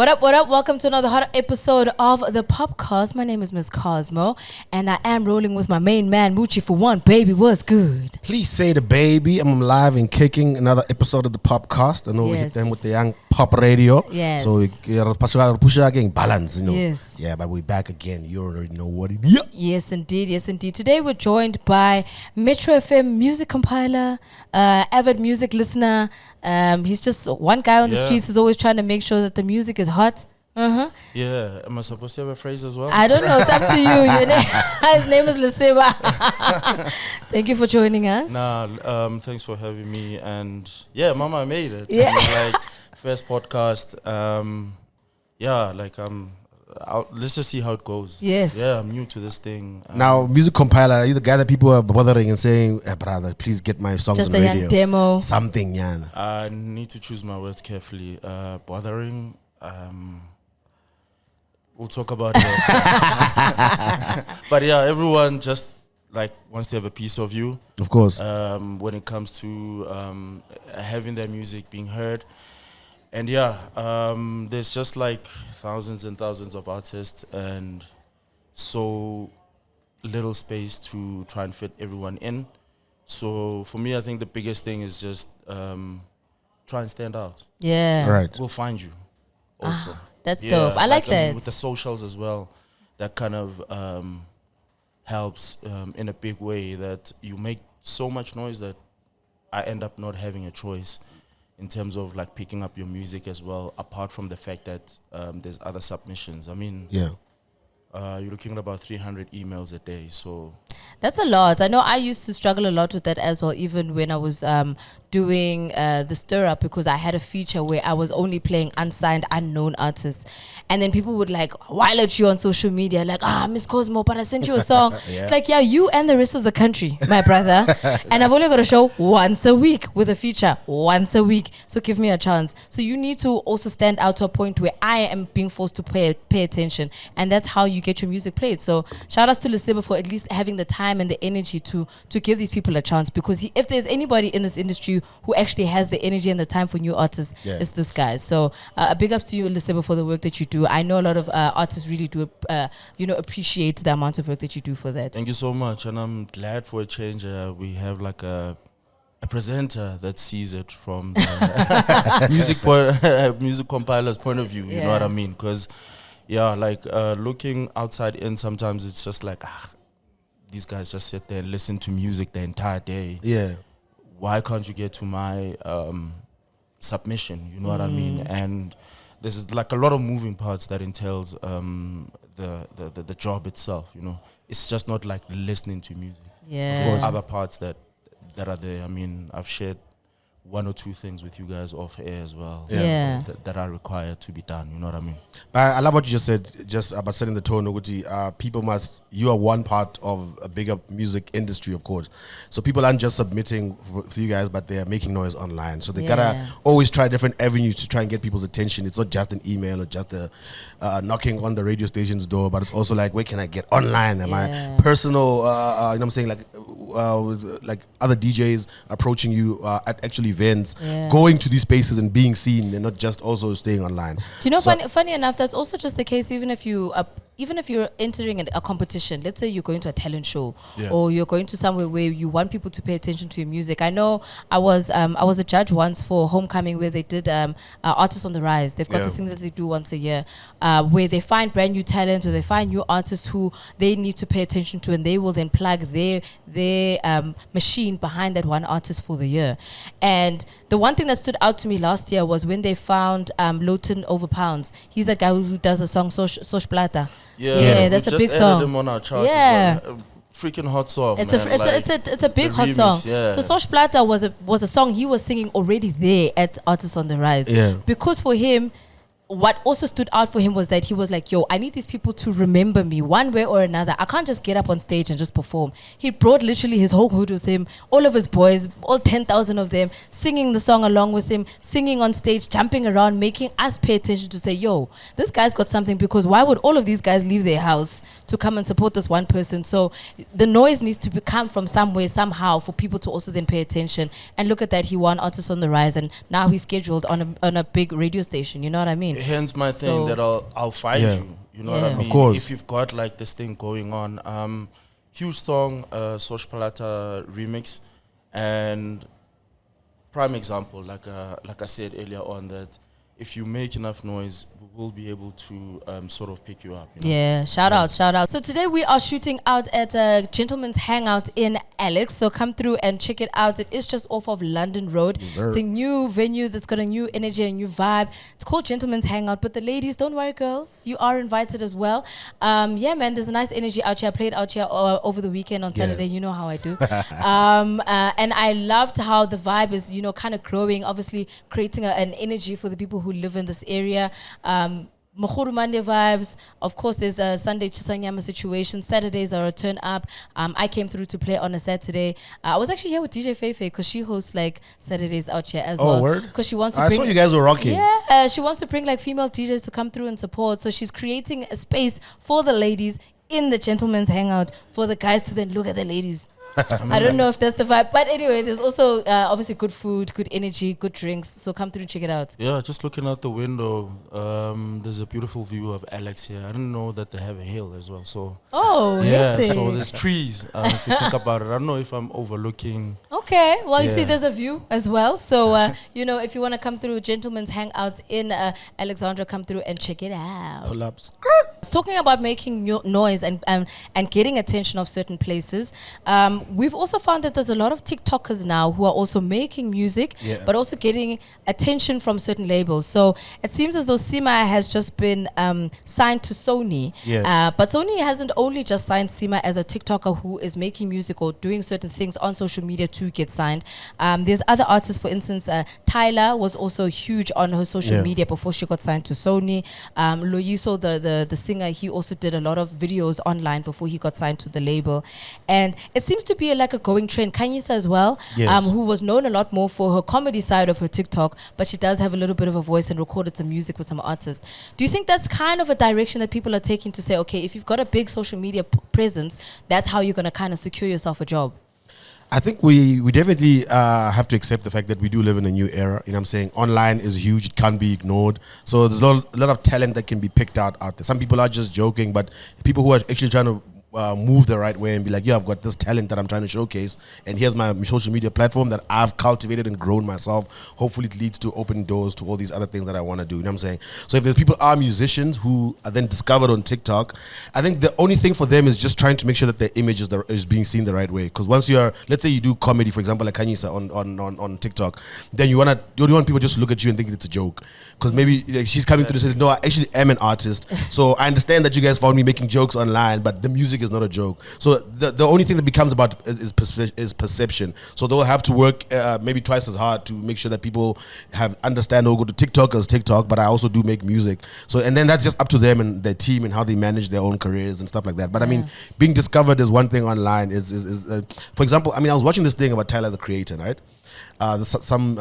What up, what up? Welcome to another hot episode of the Popcast. My name is Miss Cosmo, and I am rolling with my main man, Moochie for one. Baby, what's good? Please say the baby. I'm live and kicking another episode of the Popcast. I know we hit them with the young pop radio. Yes. So we push again, balance, you know. Yes. Yeah, but we're back again. You already know what it is. Yes, indeed. Yes, indeed. Today we're joined by Metro FM music compiler, avid music listener. He's just one guy on the streets who's always trying to make sure that the music is hot. Yeah, am I supposed to have a phrase as well? I don't know. It's up to you. His name is Seemah. Thank you for joining us. Thanks for having me. And yeah, Mama, I made it. Yeah. First podcast. Let's just see how it goes. Yes. Yeah, I'm new to this thing. Now, music compiler, are you the guy that people are bothering and saying, hey, brother, please get my songs Just on the a radio? young demo. Something, yeah. I need to choose my words carefully. Bothering. We'll talk about it. But yeah, everyone just wants to have a piece of you. Of course. When it comes to having their music being heard. And yeah, there's just thousands and thousands of artists and so little space to try and fit everyone in. So for me, I think the biggest thing is just try and stand out. Yeah. Right. We'll find you also. That's dope. I like that. With the socials as well, that kind of helps in a big way, that you make so much noise that I end up not having a choice in terms of picking up your music as well, apart from the fact that there's other submissions. I mean, you're looking at about 300 emails a day, so that's a lot. I know I used to struggle a lot with that as well, even when I was doing the Stir Up, because I had a feature where I was only playing unsigned, unknown artists. And then people would while at you on social media, Miss Cosmo, but I sent you a song. It's you and the rest of the country, my brother. And I've only got a show once a week with a feature, once a week. So give me a chance. So you need to also stand out to a point where I am being forced to pay attention. And that's how you get your music played. So shout outs to Seemah for at least having the time and the energy to give these people a chance, because if there's anybody in this industry who actually has the energy and the time for new artists, it's this guy. So a big ups to you, Seemah, for the work that you do. I know a lot of artists really do appreciate the amount of work that you do for that. Thank you so much, and I'm glad for a change. We have a presenter that sees it from the music compiler's point of view. You know what I mean? Because looking outside in, sometimes it's just these guys just sit there and listen to music the entire day. Yeah. Why can't you get to my submission? You know what I mean? And there's a lot of moving parts that entails the job itself. You know, it's just not listening to music. Yeah. There's other parts that are there. I mean, I've shared one or two things with you guys off air as well. That are required to be done. You know what I mean? But I love what you just said, just about setting the tone. You are one part of a bigger music industry, of course. So people aren't just submitting for you guys, but they are making noise online. So they gotta always try different avenues to try and get people's attention. It's not just an email or just a knocking on the radio station's door, but it's also where can I get online? Am I personal? You know what I'm saying? Like other DJs approaching you at actual events, going to these spaces and being seen, and not just also staying online. Do you know, funny enough, that's also just the case even if you're entering a competition. Let's say you're going to a talent show or you're going to somewhere where you want people to pay attention to your music. I know I was a judge once for Homecoming, where they did Artists on the Rise. They've got this thing that they do once a year where they find brand new talent or they find new artists who they need to pay attention to, and they will then plug their machine behind that one artist for the year. And the one thing that stood out to me last year was when they found Lowton Over Pounds. He's that guy who does the song Sosh Plata. Yeah, that's a big song. Just added him on our charts as well. Freaking hot song. It's a big hot song. Yeah. So Sosh Plata was a song he was singing already there at Artists on the Rise. Yeah. Because for him, what also stood out for him was that he was yo, I need these people to remember me one way or another. I can't just get up on stage and just perform. He brought literally his whole hood with him, all of his boys, all 10,000 of them, singing the song along with him, singing on stage, jumping around, making us pay attention to say, yo, this guy's got something, because why would all of these guys leave their house to come and support this one person? So the noise needs to come from somewhere, somehow, for people to also then pay attention. And look at that, he won Artists on the Rise, and now he's scheduled on a big radio station. You know what I mean? hence my thing that I'll find you. You know what I mean? Of course. If you've got like this thing going on, huge song, Sosh Plata remix, and prime example, like I said earlier on, that if you make enough noise, we will be able to sort of pick you up. You know? Yeah, shout out. So today we are shooting out at a Gentleman's Hangout in Alex. So come through and check it out. It is just off of London Road. It's a new venue that's got a new energy, a new vibe. It's called Gentleman's Hangout. But the ladies, don't worry, girls. You are invited as well. Yeah, man, there's a nice energy out here. I played out here over the weekend on Saturday. You know how I do. And I loved how the vibe is, kind of growing, obviously creating an energy for the people who live in this area. Mkhuru Monday vibes. Of course, there's a Sunday Chisanyama situation. Saturdays are a turn up. I came through to play on a Saturday. I was actually here with DJ Feifei because she hosts like Saturdays out here as well. Oh, word? Because she wants to I saw you guys were rocking. Yeah, she wants to bring like female DJs to come through and support. So she's creating a space for the ladies in the Gentleman's Hangout for the guys to then look at the ladies. I don't know if that's the vibe, but anyway, there's also obviously good food, good energy, good drinks. So come through and check it out. Yeah, just looking out the window, there's a beautiful view of Alex here. I didn't know that they have a hill as well. So yeah, so there's trees. If you think about it, I don't know if I'm overlooking. Okay, well, you see, there's a view as well. So if you want to come through Gentleman's Hangout in Alexandra, come through and check it out. Pull ups. Talking about making noise and getting attention of certain places. We've also found that there's a lot of TikTokers now who are also making music, but also getting attention from certain labels. So it seems as though Seemah has just been signed to Sony. But Sony hasn't only just signed Seemah as a TikToker who is making music or doing certain things on social media to get signed. There's other artists, for instance, Tyler was also huge on her social media before she got signed to Sony. Loyiso, the singer, he also did a lot of videos online before he got signed to the label. And it seems to be like a going trend. Kanyisa as well, who was known a lot more for her comedy side of her TikTok, but she does have a little bit of a voice and recorded some music with some artists. Do you think that's kind of a direction that people are taking to say, okay, if you've got a big social media presence, that's how you're going to kind of secure yourself a job? I think we definitely have to accept the fact that we do live in a new era. You know what I'm saying? Online is huge. It can't be ignored. So there's a lot of talent that can be picked out there. Some people are just joking, but people who are actually trying to move the right way and be like, yeah, I've got this talent that I'm trying to showcase, and here's my social media platform that I've cultivated and grown myself. Hopefully it leads to open doors to all these other things that I want to do. You know what I'm saying? So if there's people are musicians who are then discovered on TikTok, I think the only thing for them is just trying to make sure that their image is being seen the right way. Because once you're, let's say you do comedy, for example, like Kanyisa on TikTok, then you want people just to look at you and think it's a joke. Because maybe she's coming to say, no, I actually am an artist. So I understand that you guys found me making jokes online, but the music is not a joke. So the only thing that becomes about is perception. So they'll have to work maybe twice as hard to make sure that people understand or go to TikTok as TikTok, but I also do make music. So, and then that's just up to them and their team and how they manage their own careers and stuff like that. But I mean, being discovered is one thing online. For example, I mean, I was watching this thing about Tyler the Creator, right? Some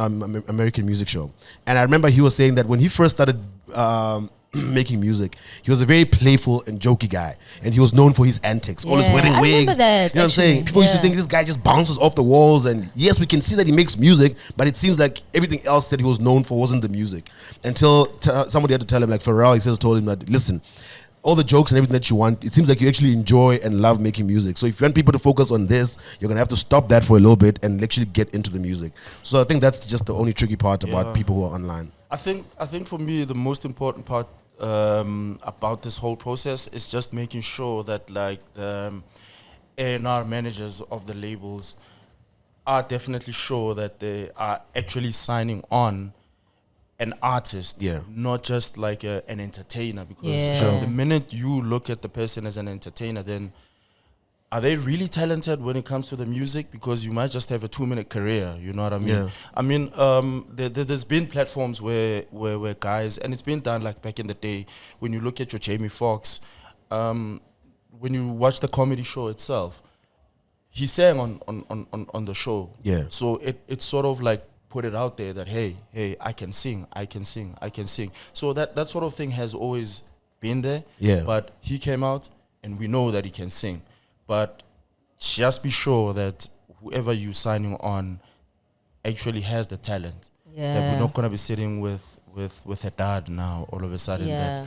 American music show, and I remember he was saying that when he first started making music, he was a very playful and jokey guy, and he was known for his antics, all his wedding wigs. That, you know what I'm saying? People used to think this guy just bounces off the walls, and yes, we can see that he makes music, but it seems like everything else that he was known for wasn't the music. Until somebody had to tell him, like Pharrell, he told him that, listen, all the jokes and everything that you want, it seems like you actually enjoy and love making music. So if you want people to focus on this, you're going to have to stop that for a little bit and actually get into the music. So I think that's just the only tricky part about people who are online. I think for me, the most important part about this whole process is just making sure that like the A&R managers of the labels are definitely sure that they are actually signing on an artist, not just like an entertainer. Because the minute you look at the person as an entertainer, then are they really talented when it comes to the music? Because you might just have a 2-minute career, you know what I mean? Yeah. I mean, there's been platforms where guys, and it's been done like back in the day, when you look at your Jamie Foxx, when you watch the comedy show itself, he sang on the show. Yeah. So it's sort of like put it out there that, hey, I can sing. So that sort of thing has always been there. Yeah. But he came out and we know that he can sing. But just be sure that whoever you're signing on actually has the talent. Yeah. That we're not going to be sitting with with her dad now. All of a sudden, that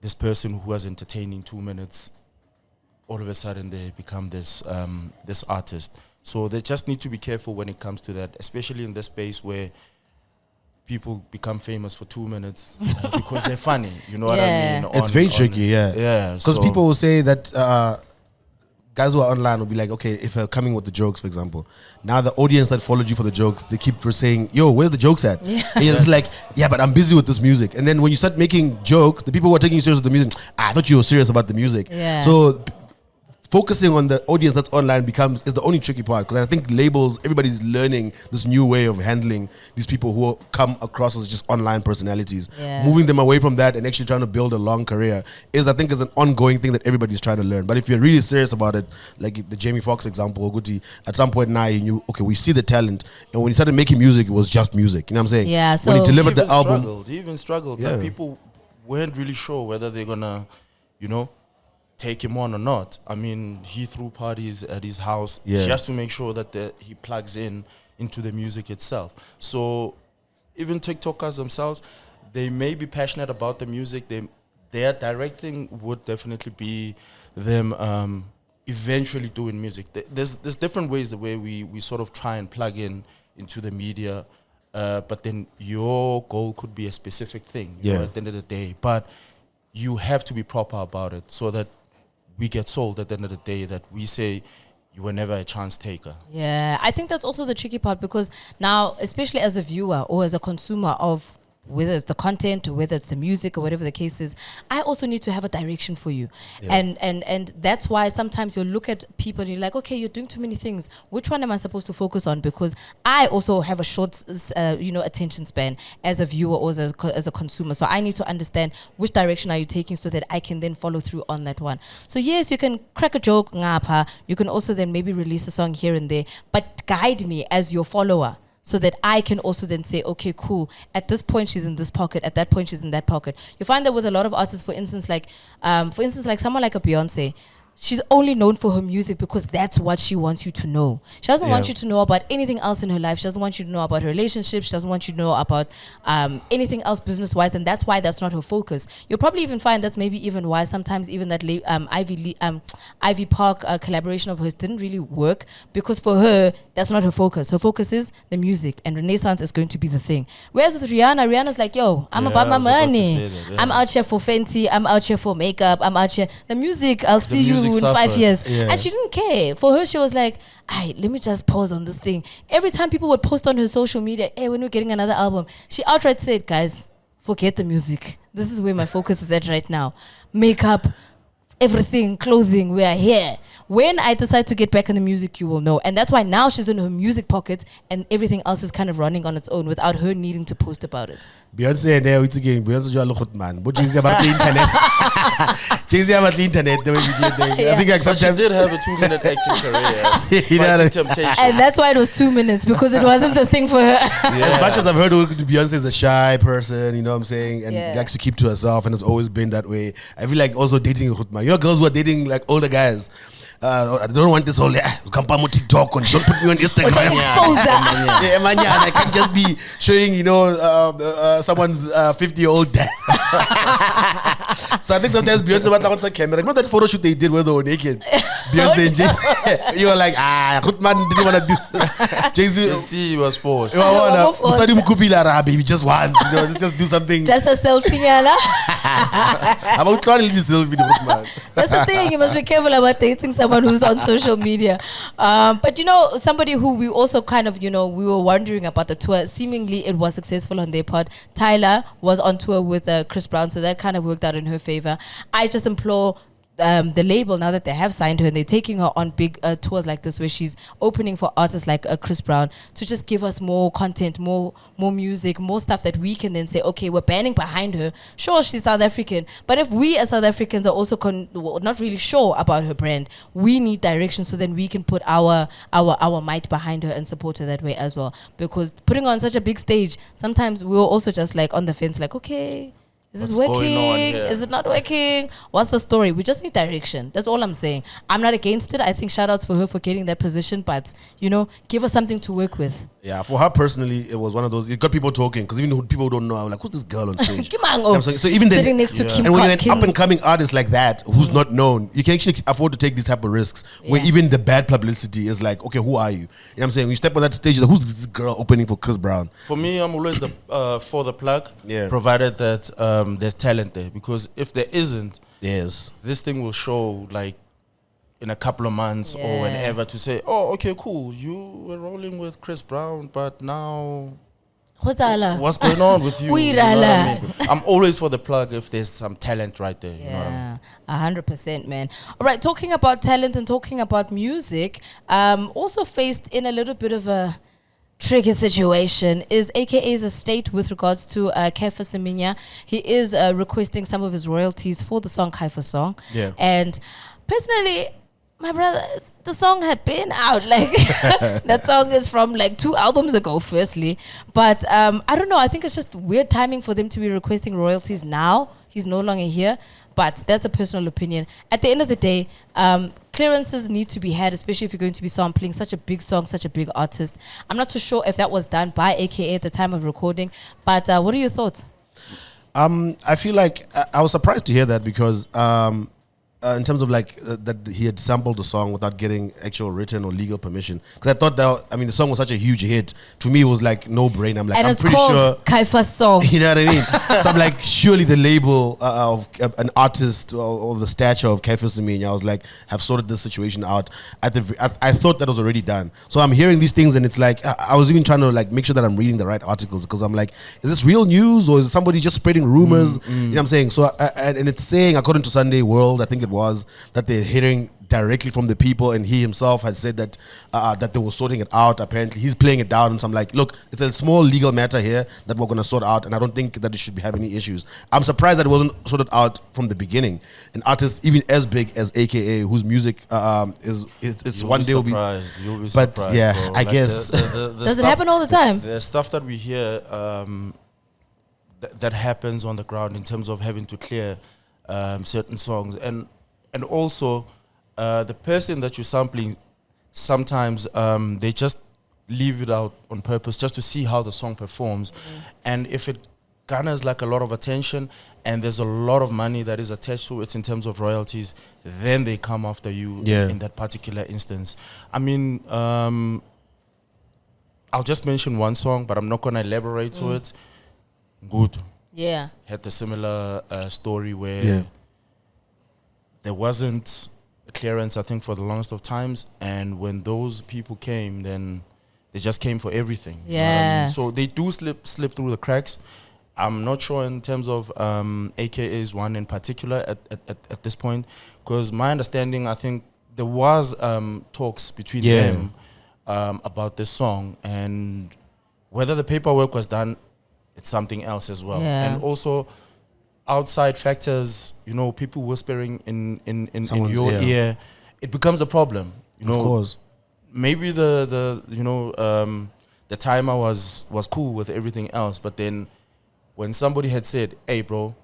this person who was entertaining 2 minutes, all of a sudden they become this this artist. So they just need to be careful when it comes to that, especially in this space where people become famous for 2 minutes because they're funny. You know what I mean? It's very tricky, Yeah. Because people will say that guys who are online will be like, okay, if they're coming with the jokes, for example, now the audience that followed you for the jokes, they keep saying, yo, where's the jokes at? And you're just like, yeah, but I'm busy with this music. And then when you start making jokes, the people who are taking you serious with the music, I thought you were serious about the music. So focusing on the audience that's online is the only tricky part, because I think labels, everybody's learning this new way of handling these people who come across as just online personalities. Moving them away from that and actually trying to build a long career I think is an ongoing thing that everybody's trying to learn. But if you're really serious about it, like the Jamie Foxx example, Guti, at some point now you knew, okay, we see the talent, and when he started making music, it was just music. You know what I'm saying? So when he delivered the album, he even struggled. Like, people weren't really sure whether they're gonna, take him on or not. I mean, he threw parties at his house just to make sure that he plugs into the music itself. So even TikTokers themselves, they may be passionate about the music. Their direct thing would definitely be them eventually doing music. There's different ways the way we sort of try and plug into the media, but then your goal could be a specific thing at the end of the day. But you have to be proper about it so that we get sold at the end of the day, that we say you were never a chance taker. Yeah, I think that's also the tricky part, because now, especially as a viewer or as a consumer of whether it's the content or whether it's the music or whatever the case is, I also need to have a direction for you. And that's why sometimes you'll look at people and you're like, okay, you're doing too many things. Which one am I supposed to focus on? Because I also have a short, attention span as a viewer or as a consumer. So I need to understand which direction are you taking so that I can then follow through on that one. So yes, you can crack a joke, ngapha. You can also then maybe release a song here and there, but guide me as your follower, so that I can also then say, okay, cool, at this point she's in this pocket, at that point she's in that pocket. You find that with a lot of artists, for instance, like someone like a Beyonce, she's only known for her music because that's what she wants you to know. She doesn't want you to know about anything else in her life. She doesn't want you to know about her relationship. She doesn't want you to know about anything else business-wise, and that's why that's not her focus. You'll probably even find that's maybe even why sometimes even that Ivy Park collaboration of hers didn't really work, because for her, that's not her focus. Her focus is the music, and Renaissance is going to be the thing. Whereas with Rihanna's like, yo, I'm about my money. I'm out here for Fenty. I'm out here for makeup. I'm out here. The music, I'll see you in 5 years. And she didn't care. For her, she was like, let me just pause on this thing. Every time people would post on her social media, hey, when we're getting another album, she outright said, guys, forget the music. This is where my focus is at right now. Makeup, everything, clothing, we are here. When I decide to get back in the music, you will know. And that's why now she's in her music pocket and everything else is kind of running on its own without her needing to post about it. Beyonce there it's again. Beyonce just look man. But Jay-Z about the internet. Jay-Z about the internet. I think like sometimes she did have a 2-minute acting career. Fighting Temptation. And that's why it was 2 minutes, because it wasn't the thing for her. As much as I've heard Beyonce is a shy person, you know what I'm saying, and likes to keep to herself, and it's always been that way. I feel like also dating Khutma. You know, girls who are dating like older guys. I don't want this whole come on TikTok and don't put me on Instagram. I can't just be showing someone's 50-year-old dad. So I think sometimes Beyonce wants a camera. You know that photo shoot they did where they were naked? Beyonce and Jay-Z. You were like, Goodman didn't want to do. Jay-Z was forced. Baby, just once. Let's just do something. Just a selfie, I'm about trying to do selfie, man. That's the thing. You must be careful about dating someone who's on social media. But somebody who we also kind of, we were wondering about the tour. Seemingly it was successful on their part. Tyler was on tour with Chris Brown, so that kind of worked out in her favor. I just implore the label, now that they have signed her and they're taking her on big tours like this, where she's opening for artists like Chris Brown, to just give us more content, more music, more stuff that we can then say, okay, we're banding behind her. Sure, she's South African, but if we as South Africans are also not really sure about her brand, we need direction, so then we can put our might behind her and support her that way as well. Because putting on such a big stage, sometimes we're also just like on the fence, like, okay, Is this What's going on working? here? Is it not working? What's the story? We just need direction. That's all I'm saying. I'm not against it. I think shout outs for her for getting that position, but give us something to work with. Yeah, for her personally, it was one of those. It got people talking because even people who don't know, I'm like, who's this girl on stage? So even then, sitting next to Kim. And when you're an up and coming artist like that, who's not known, you can actually afford to take these type of risks. Where even the bad publicity is like, okay, who are you? You know what I'm saying? When you step on that stage, like, who's this girl opening for Chris Brown? For me, I'm always for the plug, Yeah. provided that there's talent there. Because if there isn't, Yes. this thing will show like in a couple of months or whenever to say, oh, okay, cool, you were rolling with Chris Brown, but now what's going on with you? You know what I mean? I'm always for the plug if there's some talent right there. You know what I mean? 100%, man. All right, talking about talent and talking about music, also faced in a little bit of a tricky situation is AKA's estate with regards to Caphius Semenya. He is requesting some of his royalties for the song Caphius song. Yeah. And personally, my brother, the song had been out. Like that song is from like 2 albums ago, firstly. But I don't know. I think it's just weird timing for them to be requesting royalties now. He's no longer here. But that's a personal opinion. At the end of the day, clearances need to be had, especially if you're going to be sampling such a big song, such a big artist. I'm not too sure if that was done by AKA at the time of recording. But what are your thoughts? I feel like I was surprised to hear that because in terms of like that he had sampled the song without getting actual written or legal permission. Because I thought the song was such a huge hit. To me, it was like no brain. I'm like, and I'm it's pretty called sure. Caphius song. You know what I mean? So I'm like, surely the label of an artist or the stature of Caphius Semenya, I was like, have sorted this situation out. I thought that was already done. So I'm hearing these things and it's like, I was even trying to like make sure that I'm reading the right articles because I'm like, is this real news or is somebody just spreading rumors? You know what I'm saying? So and it's saying, according to Sunday World, I think it was, that they're hearing directly from the people, and he himself had said that that they were sorting it out. Apparently, he's playing it down. So I'm like, look, it's a small legal matter here that we're going to sort out, and I don't think that it should have any issues. I'm surprised that it wasn't sorted out from the beginning. An artist even as big as AKA, whose music it's one day will be. You'll be but surprised, yeah, bro. I guess. Does it happen all the time? The stuff that we hear that happens on the ground in terms of having to clear certain songs, and also the person that you're sampling, sometimes they just leave it out on purpose just to see how the song performs. And if it garners like a lot of attention and there's a lot of money that is attached to it in terms of royalties, then they come after you in that particular instance. I mean, I'll just mention one song, but I'm not going to elaborate to it. Good. Yeah. Had a similar story where there wasn't a clearance, I think, for the longest of times. And when those people came, then they just came for everything. Yeah. You know what I mean? So they do slip through the cracks. I'm not sure in terms of AKA's one in particular at this point. Because my understanding, I think there was talks between them about this song. And whether the paperwork was done, it's something else as well. Yeah. And also outside factors, people whispering in your ear, it becomes a problem. Of course. Maybe the timer was cool with everything else, but then when somebody had said, "Hey, bro,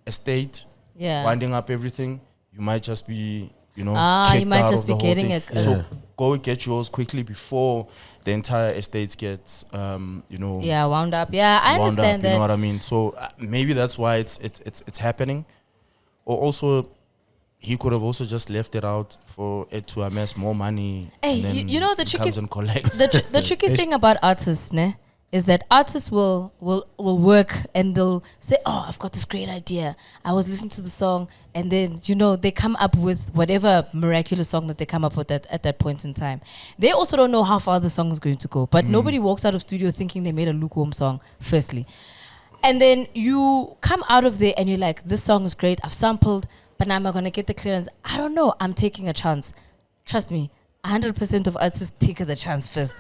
estate, winding up everything," you might just be, you might just be getting So go get yours quickly before the entire estate gets, wound up. Yeah, I understand that. You know what I mean? So maybe that's why it's happening. Or also, he could have also just left it out for it to amass more money. Hey, and then the tricky comes and collects. the tricky thing about artists, is that artists will work and they'll say, "Oh, I've got this great idea. I was listening to the song," and then they come up with whatever miraculous song that they come up with at that point in time. They also don't know how far the song is going to go, but nobody walks out of studio thinking they made a lukewarm song. Firstly, and then you come out of there and you're like, "This song is great. I've sampled, but now am I gonna get the clearance? I don't know. I'm taking a chance. Trust me." 100% of artists take the chance first.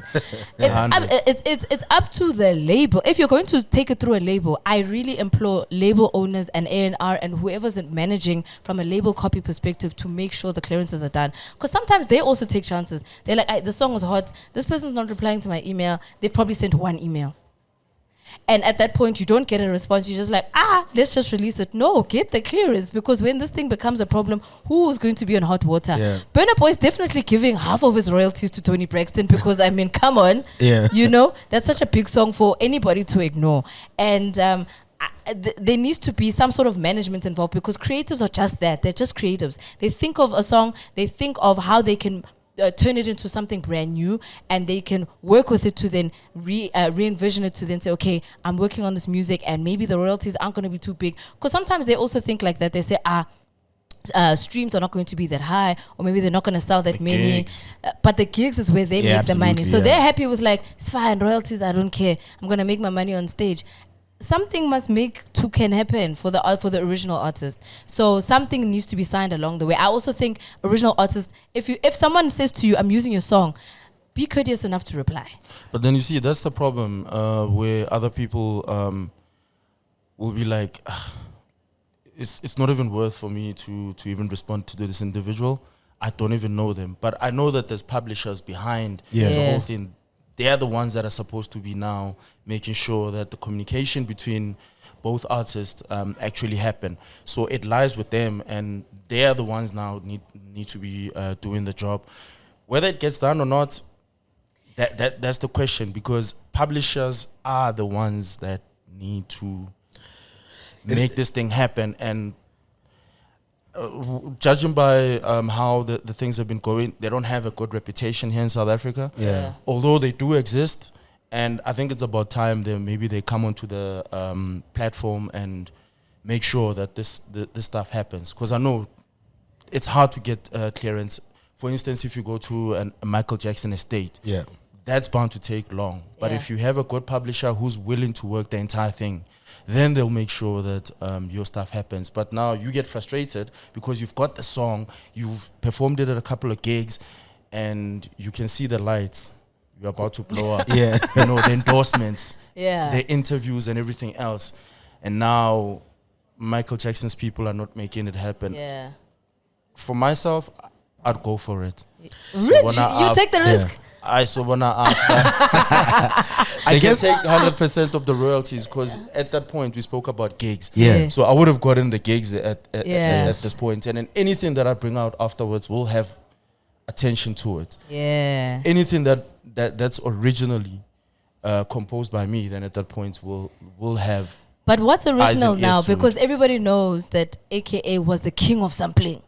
It's up to the label. If you're going to take it through a label, I really implore label owners and A&R and whoever's managing from a label copy perspective to make sure the clearances are done. Because sometimes they also take chances. They're like, the song was hot. This person's not replying to my email. They've probably sent one email. And at that point, you don't get a response. You're just like, let's just release it. No, get the clearance, because when this thing becomes a problem, who's going to be on hot water? Yeah. Burna Boy is definitely giving half of his royalties to Tony Braxton, because I mean, come on, Yeah. you know, that's such a big song for anybody to ignore. And there needs to be some sort of management involved, because creatives are just that. They're just creatives. They think of a song, they think of how they can turn it into something brand new, and they can work with it to then re-envision it, to then say, okay, I'm working on this music and maybe the royalties aren't going to be too big. Because sometimes they also think like that. They say, streams are not going to be that high, or maybe they're not going to sell that many. But the gigs is where they make the money. So they're happy with like, it's fine, royalties, I don't care. I'm going to make my money on stage. Something must make can happen for the original artist. So something needs to be signed along the way. I also think original artists, if someone says to you, I'm using your song, be courteous enough to reply. But then you see, that's the problem, where other people will be like, it's not even worth for me to even respond to this individual. I don't even know them. But I know that there's publishers behind the whole thing. They're the ones that are supposed to be now making sure that the communication between both artists actually happen. So it lies with them, and they're the ones now need to be doing the job. Whether it gets done or not, that's the question, because publishers are the ones that need to make this thing happen. And judging by how the things have been going, they don't have a good reputation here in South Africa. Yeah. Although they do exist, and I think it's about time that maybe they come onto the platform and make sure that this stuff happens. Because I know it's hard to get clearance. For instance, if you go to a Michael Jackson estate, that's bound to take long. But if you have a good publisher who's willing to work the entire thing, then they'll make sure that your stuff happens. But now you get frustrated because you've got the song, you've performed it at a couple of gigs, and you can see the lights. You're about to blow up. You know, the endorsements, the interviews and everything else. And now Michael Jackson's people are not making it happen. For myself, I'd go for it. Rich, you take the risk. I guess take 100% of the royalties, because at that point we spoke about gigs. So I would have gotten the gigs at this point, and then anything that I bring out afterwards will have attention to it. Anything that's originally composed by me, then at that point will have. But what's original now? Because everybody knows that AKA was the king of sampling.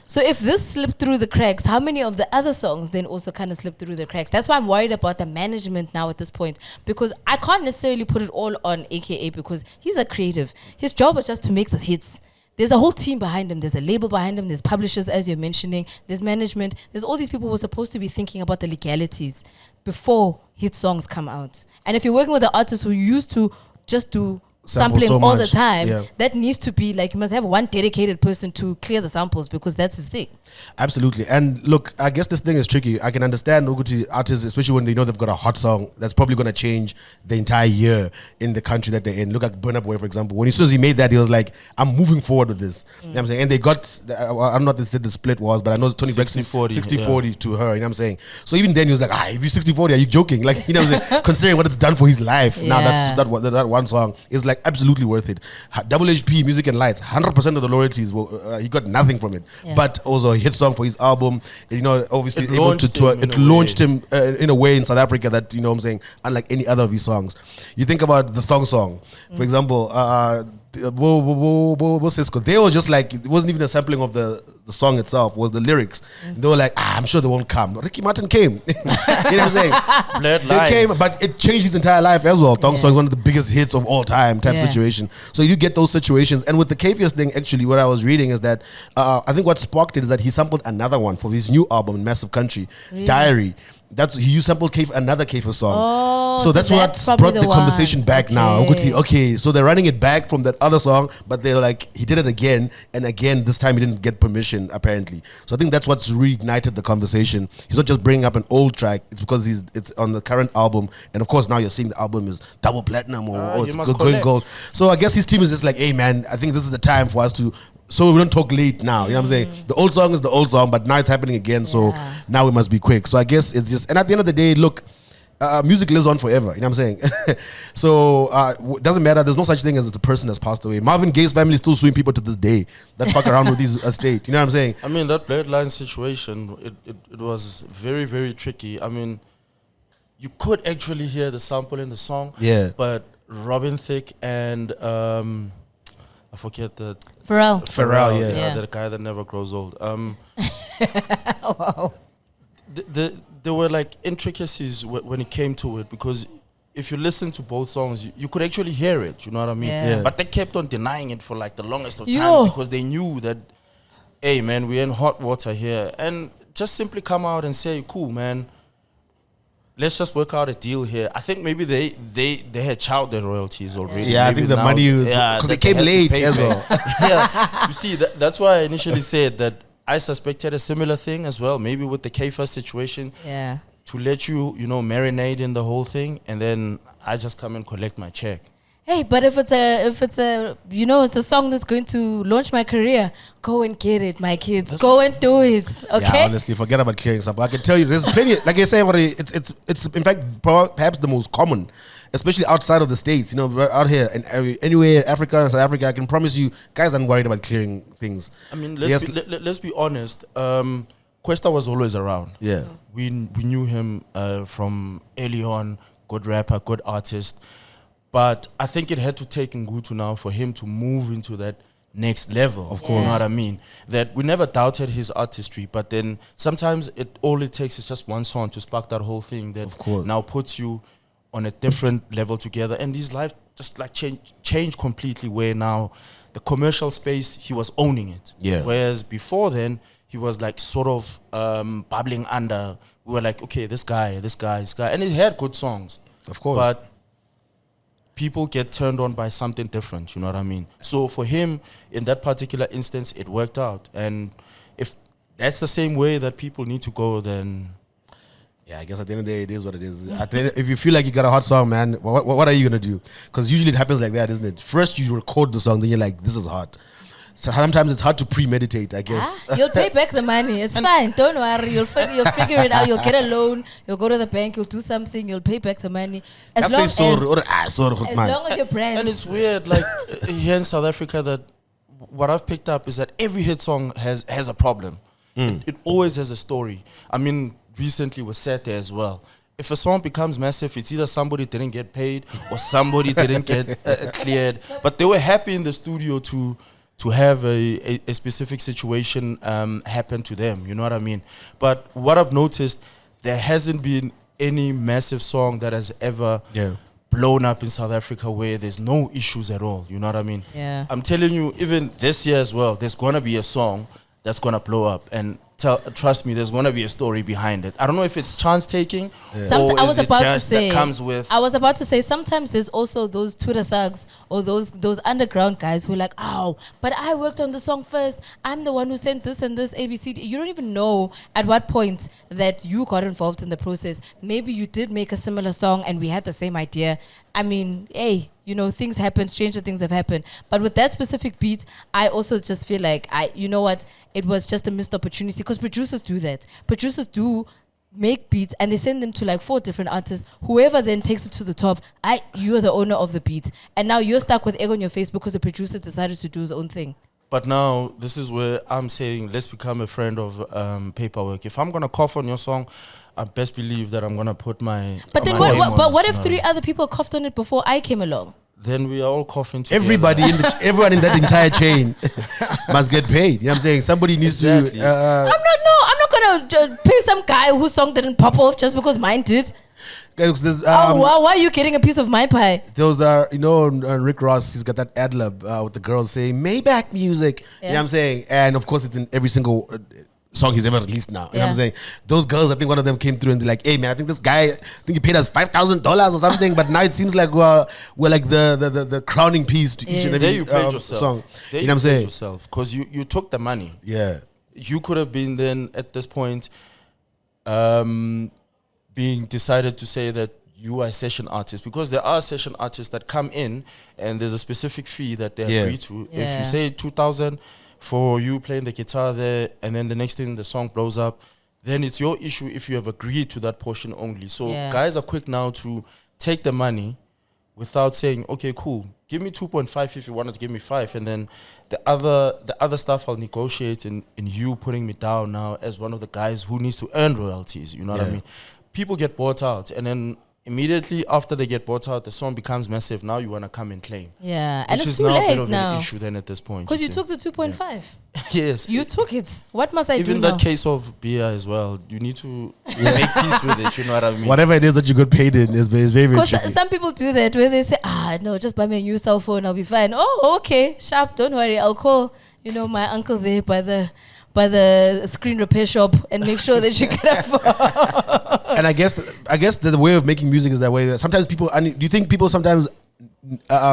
So if this slipped through the cracks, how many of the other songs then also kind of slipped through the cracks? That's why I'm worried about the management now at this point, because I can't necessarily put it all on AKA, because he's a creative. His job is just to make the hits. There's a whole team behind him. There's a label behind him. There's publishers, as you're mentioning. There's management. There's all these people who are supposed to be thinking about the legalities before hit songs come out. And if you're working with an artist who used to just do sampling all the time, that needs to be like, you must have one dedicated person to clear the samples, because that's his thing. Absolutely. And look, I guess this thing is tricky. I can understand artists, especially when they know they've got a hot song that's probably going to change the entire year in the country that they're in. Look at Burna Boy, for example. When as soon as he made that, he was like, I'm moving forward with this. You know what I'm saying? And they got, I don't know what the split was, but I know Tony Braxton 60-40 to her. You know what I'm saying? So even then he was like, if you 60-40, are you joking? Like, you know what I'm saying? Considering what it's done for his life. Now that one song is like absolutely worth it. Double HP, Music and Lights, 100% of the royalties, he got nothing from it. But also a hit song for his album, you know, obviously able to tour. It launched him in a way in South Africa that, you know what I'm saying, unlike any other of his songs. You think about the Thong Song, for example, Cisco, they were just like, it wasn't even a sampling of the song itself, was the lyrics. They were like, I'm sure they won't come. Ricky Martin came. You know what I'm saying? They came, but it changed his entire life as well. Thong Song is one of the biggest hits of all time type situation. So you get those situations. And with the Caphius thing, actually, what I was reading is that I think what sparked it is that he sampled another one for his new album, Massive Country, Diary. He sampled another Caphius song. So that's what brought the conversation back now. Okay, so they're running it back from that other song, but they're like, he did it again, and again, this time he didn't get permission, apparently. So I think that's what's reignited the conversation. He's not just bringing up an old track, it's because it's on the current album, and of course now you're seeing the album is double platinum or it's going gold. So I guess his team is just like, hey man, I think this is the time for us to, so we don't talk late now. You know what I'm saying? The old song is the old song, but now it's happening again. So now we must be quick. So I guess it's just, and at the end of the day, look, music lives on forever. You know what I'm saying? So it doesn't matter. There's no such thing as the person that's passed away. Marvin Gaye's family is still suing people to this day that fuck around with his estate. You know what I'm saying? I mean, that bloodline situation, it was very, very tricky. I mean, you could actually hear the sample in the song. Yeah. But Robin Thicke and I forget the Pharrell, yeah. The guy that never grows old. Wow. There were like intricacies when it came to it, because if you listen to both songs, you could actually hear it. You know what I mean? Yeah. But they kept on denying it for like the longest of Yo. times, because they knew that, hey man, we're in hot water here, and just simply come out and say, cool man, let's just work out a deal here. I think maybe they had chowed their royalties already. Yeah, I think the money was because they came late as well. Yeah, you see, that's why I initially said that I suspected a similar thing as well, maybe with the Caphius situation. Yeah. To let you marinate in the whole thing, and then I just come and collect my check. Hey, but if it's a song that's going to launch my career, go and get it, my kids. Go and do it. Okay. Yeah, honestly, forget about clearing stuff. I can tell you, there's plenty. Like I say, it's in fact perhaps the most common, especially outside of the States. You know, we're out here and anywhere, Africa and South Africa, I can promise you, guys aren't worried about clearing things. I mean, let's be honest. Questa was always around. Yeah, we knew him from early on. Good rapper, good artist. But I think it had to take Ngutu now for him to move into that next level. Of course. You know what I mean? That we never doubted his artistry, but then sometimes all it takes is just one song to spark that whole thing that now puts you on a different level together. And his life just like changed completely, where now the commercial space, he was owning it. Yeah. Whereas before then, he was like sort of bubbling under. We were like, okay, this guy. And he had good songs. Of course. But people get turned on by something different, you know what I mean? So for him, in that particular instance, it worked out. And if that's the same way that people need to go, then... Yeah, I guess at the end of the day, it is what it is. If you feel like you got a hot song, man, what are you going to do? Because usually it happens like that, isn't it? First you record the song, then you're like, this is hot. So sometimes it's hard to premeditate, I guess. You'll pay back the money. It's fine. Don't worry. You'll figure it out. You'll get a loan. You'll go to the bank. You'll do something. You'll pay back the money. As long as your brand. And it's weird, like here in South Africa, that what I've picked up is that every hit song has a problem. It always has a story. I mean, recently with Sete as well. If a song becomes massive, it's either somebody didn't get paid or somebody didn't get cleared. But they were happy in the studio to have a specific situation happen to them, you know what I mean? But what I've noticed, there hasn't been any massive song that has ever blown up in South Africa where there's no issues at all, you know what I mean? Yeah. I'm telling you, even this year as well, there's going to be a song that's going to blow up, and trust me, there's going to be a story behind it. I don't know if it's chance taking or I was is it about to just say, that comes with... I was about to say, sometimes there's also those Twitter thugs or those underground guys who are like, oh, but I worked on the song first. I'm the one who sent this and this ABCD. You don't even know at what point that you got involved in the process. Maybe you did make a similar song and we had the same idea. I mean, hey, you know, things happen, stranger things have happened. But with that specific beat, I also just feel like, you know what, it was just a missed opportunity, because producers do that. Producers do make beats and they send them to like 4 different artists. Whoever then takes it to the top, you're the owner of the beat. And now you're stuck with egg on your face because the producer decided to do his own thing. But now, this is where I'm saying, let's become a friend of paperwork. If I'm going to cough on your song, I best believe that I'm going to put my... But then what if 3 other people coughed on it before I came along? Then we are all coughing together. Everyone in that entire chain must get paid. You know what I'm saying? Somebody needs to... I'm not going to pay some guy whose song didn't pop off just because mine did. Why are you getting a piece of my pie? Those are, you know, Rick Ross, he's got that ad-lib with the girls saying Maybach music. You know what I'm saying? And of course it's in every single song he's ever released now. You know what I'm saying? Those girls, I think one of them came through and they're like, hey man, I think this guy, he paid us $5,000 or something, but now it seems like we're like the crowning piece to each and every there you paid yourself. song. There you know what I'm saying? Yourself, because you took the money. Yeah. You could have been then at this point being decided to say that you are a session artist, because there are session artists that come in and there's a specific fee that they agree to. If you say 2,000 for you playing the guitar there, and then the next thing the song blows up, then it's your issue if you have agreed to that portion only. So Yeah. guys are quick now to take the money without saying, okay, cool, give me 2.5 if you wanted to give me 5, and then the other stuff I'll negotiate in you putting me down now as one of the guys who needs to earn royalties. You know what I mean? People get bought out, and then immediately after they get bought out, the song becomes massive. Now you want to come and claim. Yeah, and Which it's is too now a bit late of now. an issue then at this point. Because you see. took the 2.5. Yes. You took it. What must I do Even now? that case of beer as well, you need to make peace with it. You know what I mean? Whatever it is that you got paid in is very, very Because tricky. some people do that where they say, no, just buy me a new cell phone, I'll be fine. Oh, okay, sharp, don't worry, I'll call, my uncle there by the screen repair shop and make sure that you can afford. And I guess the way of making music is that way. That sometimes people, do you think people sometimes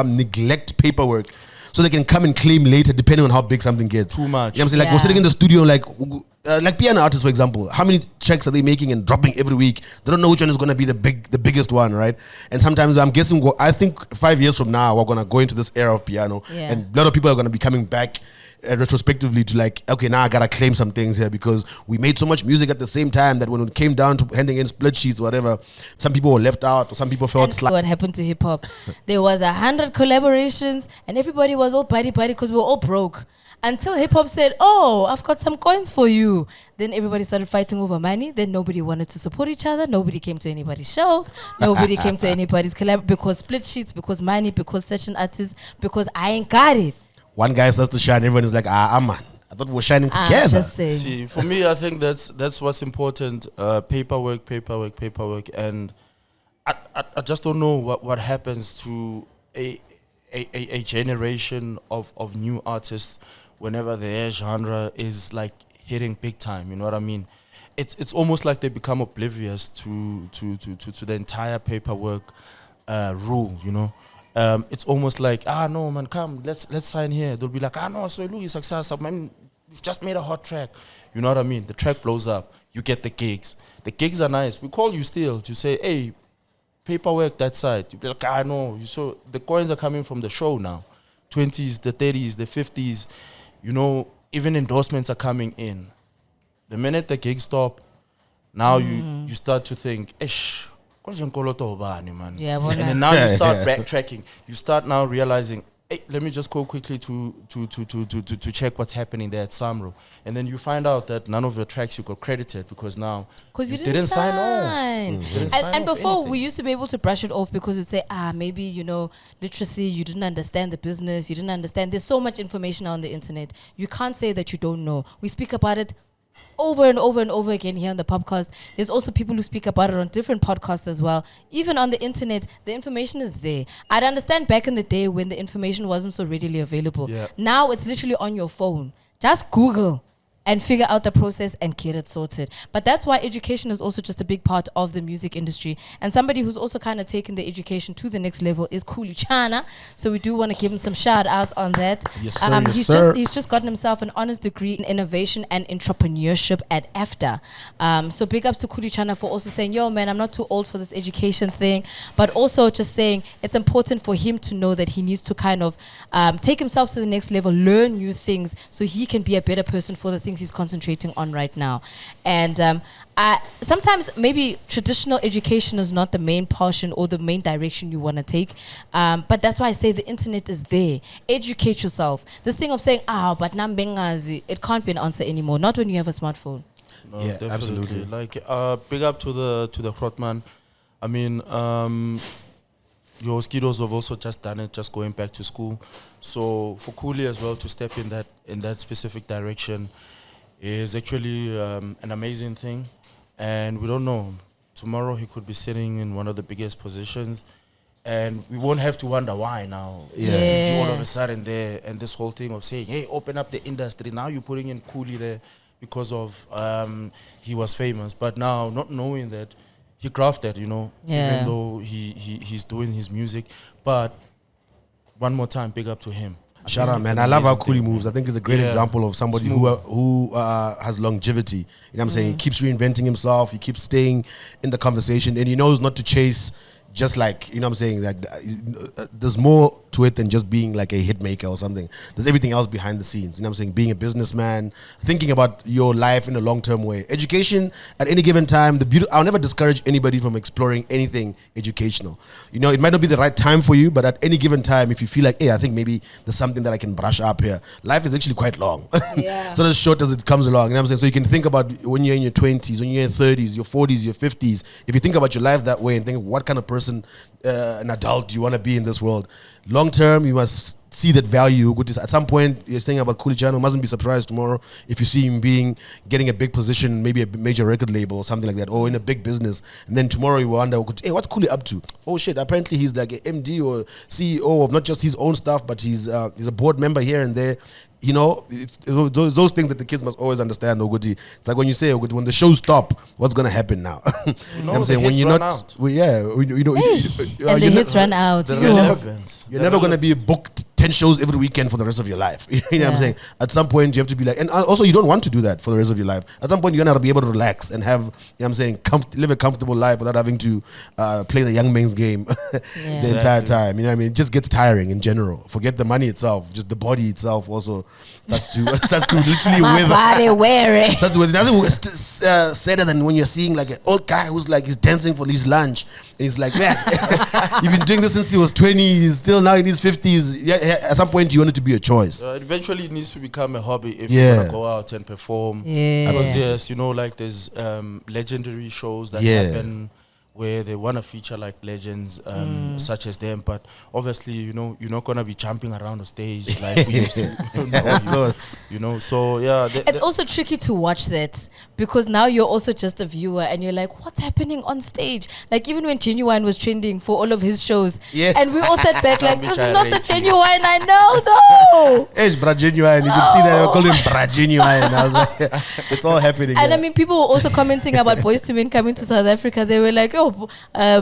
neglect paperwork so they can come and claim later depending on how big something gets? Too much. You know what I'm saying? Like we're sitting in the studio, like piano artists, for example. How many checks are they making and dropping every week? They don't know which one is going to be the biggest one, right? And sometimes I'm guessing, I think 5 years from now, we're going to go into this era of piano. Yeah. And a lot of people are going to be coming back retrospectively to like, okay, now I gotta claim some things here because we made so much music at the same time that when it came down to handing in split sheets or whatever, some people were left out or some people felt And what happened to hip hop? There was 100 collaborations and everybody was all buddy because we were all broke. Until hip hop said, "Oh, I've got some coins for you." Then everybody started fighting over money. Then nobody wanted to support each other. Nobody came to anybody's shows. Nobody came to anybody's collab because split sheets, because money, because session artists, because I ain't got it. One guy starts to shine, everyone is like, man, I thought we were shining together. Just saying. See, for me, I think that's what's important. Paperwork, and I just don't know what happens to a generation of new artists whenever their genre is like hitting big time. You know what I mean? It's almost like they become oblivious to the entire paperwork rule. You know. It's almost like, no, man, come, let's sign here. They'll be like, no, so Louis, success, man, we've just made a hot track. You know what I mean? The track blows up. You get the gigs. The gigs are nice. We call you still to say, hey, paperwork that side. You'll be like, no. So the coins are coming from the show now. 20s, the 30s, the 50s. Even endorsements are coming in. The minute the gigs stop, now you start to think, ish. Yeah, and then now you start backtracking. You start now realizing, hey, let me just go quickly to check what's happening there at Samro. And then you find out that none of your tracks you got credited because now you didn't sign off. And before anything. we used to be able to brush it off because you'd say, maybe, literacy, you didn't understand the business, you didn't understand. There's so much information on the internet. You can't say that you don't know. We speak about it over and over and over again here on the Popcast. There's also people who speak about it on different podcasts as well. Even on the internet, the information is there. I'd understand back in the day when the information wasn't so readily available. Yeah. Now it's literally on your phone. Just Google and figure out the process and get it sorted. But that's why education is also just a big part of the music industry. And somebody who's also kind of taken the education to the next level is Chana. So we do want to give him some shout outs on that. Yes, sir. He's just gotten himself an honors degree in innovation and entrepreneurship at AFDA. So big ups to Chana for also saying, yo man, I'm not too old for this education thing. But also just saying it's important for him to know that he needs to kind of take himself to the next level, learn new things so he can be a better person for the things he's concentrating on right now. And sometimes maybe traditional education is not the main portion or the main direction you want to take, but that's why I say the internet is there. Educate yourself. This thing of saying but nambengazi, it can't be an answer anymore, not when you have a smartphone. No, Yeah, definitely. absolutely. Like big up to the Grotman. I mean, your Skidos have also just done it, just going back to school. So for Cooley as well to step in that specific direction is actually an amazing thing. And we don't know, tomorrow he could be sitting in one of the biggest positions and we won't have to wonder why now. Yeah. You see all of a sudden there, and this whole thing of saying, hey, open up the industry. Now you're putting in Cooley there because of he was famous. But now not knowing that he crafted, even though he's doing his music. But one more time, big up to him. Shout out, man. I love how Cooley moves. I think it's a great example of somebody who has longevity. You know what I'm saying? He keeps reinventing himself. He keeps staying in the conversation. And he knows not to chase just like, you know what I'm saying? Like, there's more to it than just being like a hit maker or something. There's everything else behind the scenes. You know what I'm saying? Being a businessman, thinking about your life in a long-term way. Education at any given time. I'll never discourage anybody from exploring anything educational. You know, it might not be the right time for you, but at any given time, if you feel like, hey, I think maybe there's something that I can brush up here. Life is actually quite long. Yeah. So as short as it comes along. You know what I'm saying? So you can think about when you're in your 20s, when you're in your 30s, your 40s, your 50s. If you think about your life that way and think what kind of person, an adult you want to be in this world, long term, you must see that value. At some point, you're saying about Kulichano, mustn't be surprised tomorrow if you see him getting a big position, maybe a major record label or something like that, or in a big business. And then tomorrow you wonder, hey, what's Kuli up to? Oh shit, apparently he's like an MD or CEO of not just his own stuff, but he's a board member here and there. You know, it's those things that the kids must always understand, Ogudi. It's like when you say, Ogudi, when the shows stop, what's going to happen now? You know what I'm saying? When you're not, well, yeah, you know, and the hits run out. You're never going to be booked 10 shows every weekend for the rest of your life. You know what I'm saying? At some point, you have to be like, and also you don't want to do that for the rest of your life. At some point, you're going to be able to relax and have, you know what I'm saying, live a comfortable life without having to play the young man's game the entire time. You know what I mean? It just gets tiring in general. Forget the money itself, just the body itself also starts to literally wither. Body wearing. Starts to wither. Nothing sadder than when you're seeing like an old guy who's like, he's dancing for his lunch. And he's like, man, you've been doing this since he was 20. He's still now in his 50s. Yeah, at some point, you want it to be a choice. Eventually, it needs to become a hobby if you want to go out and perform. Yeah. Because yes, you know, like there's legendary shows that happen where they want to feature like legends such as them, but obviously, you know, you're not gonna be jumping around the stage like we used to. Of course, you know. So yeah, it's also tricky to watch that because now you're also just a viewer and you're like, what's happening on stage? Like even when Genuine was trending for all of his shows, and we all sat back like, this is not the Genuine I know, though. It's Bra Genuine. You can see that I call him Bra Genuine. I was like, it's all happening. And I mean, people were also commenting about Boys to Men coming to South Africa. They were like, oh,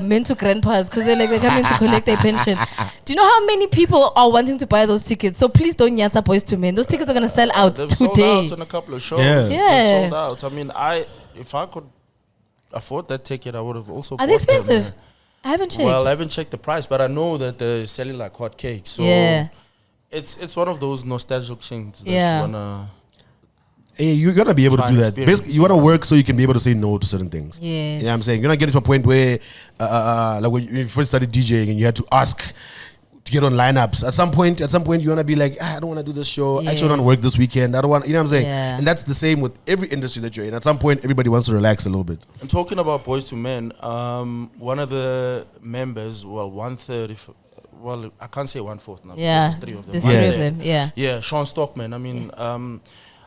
men to grandpas because they're coming to collect their pension. Do you know how many people are wanting to buy those tickets? So please don't nyata Boys to Men. Those tickets are gonna sell out They've today. Sold out on a couple of shows. They've sold out. I mean, if I could afford that ticket, I would have also. Are they expensive? I haven't checked. Well, I haven't checked the price, but I know that they're selling like hotcakes. So it's one of those nostalgic things that you wanna. Hey, you're gonna be able to do that. Basically, you wanna work so you can be able to say no to certain things. Yes. You know what I'm saying? You're not getting to a point where, like when you first started DJing and you had to ask to get on lineups. At some point, you wanna be like, I don't wanna do this show. I actually don't wanna work this weekend. I don't want. You know what I'm saying? Yeah. And that's the same with every industry that you're in. At some point, everybody wants to relax a little bit. And talking about Boys to Men, one of the members, well, 1/3, well, I can't say 1/4 now. Yeah, there's 3 of them. There's 3 of them. Yeah. Yeah, Sean Stockman. I mean,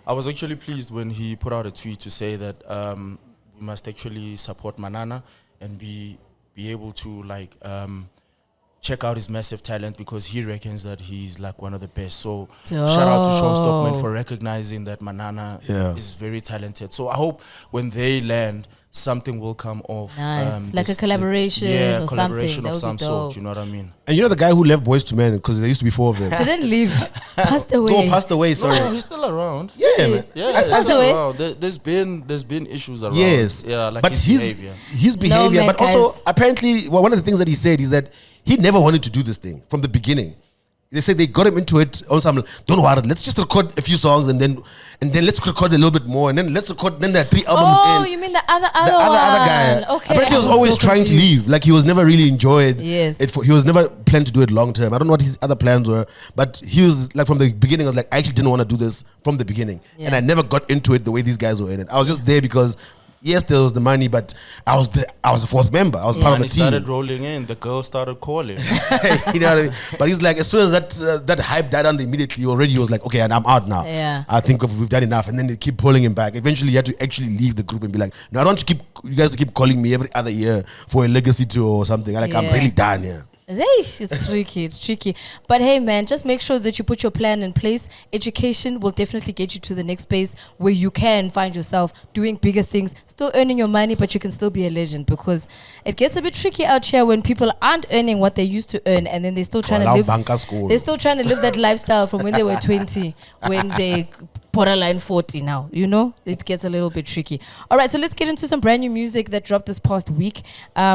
I was actually pleased when he put out a tweet to say that we must actually support Manana and be able to like check out his massive talent because he reckons that he's like one of the best. So shout out to Sean Stockman for recognizing that Manana is very talented. So I hope when they land, something will come off. Nice, like a collaboration or collaboration something. of some sort. You know what I mean? And you know the guy who left Boys to Men because there used to be 4 of them. Didn't leave, passed away. No, passed away. Sorry, no, he's still around. Yeah, man. Yeah, he's still around. There's been issues around. Yes, yeah, like but his behavior, No, but also apparently, one of the things that he said is that he never wanted to do this thing from the beginning. They said they got him into it on some. Don't worry, let's just record a few songs and then let's record a little bit more and then let's record. Then there are 3 albums in. Oh, you mean the other guy? Okay. Apparently, he was always trying to leave. Like he was never really enjoyed. Yes. He was never planned to do it long term. I don't know what his other plans were, but he was like from the beginning. I was like, I actually didn't want to do this from the beginning, and I never got into it the way these guys were in it. I was just there because. Yes, there was the money, but I was a 4th member. I was part of the team. He started rolling in. The girl started calling. You know what I mean? But he's like, as soon as that hype died down immediately, already he was like, okay, and I'm out now. Yeah. I think we've done enough. And then they keep pulling him back. Eventually, he had to actually leave the group and be like, no, I don't want you guys to keep calling me every other year for a legacy tour or something. I'm really done here. It's tricky. But hey, man, just make sure that you put your plan in place. Education will definitely get you to the next space where you can find yourself doing bigger things, still earning your money, but you can still be a legend because it gets a bit tricky out here when people aren't earning what they used to earn and then they're still trying to live. They're still trying to live that lifestyle from when they were 20, when they borderline 40 now, you know? It gets a little bit tricky. All right, so let's get into some brand new music that dropped this past week.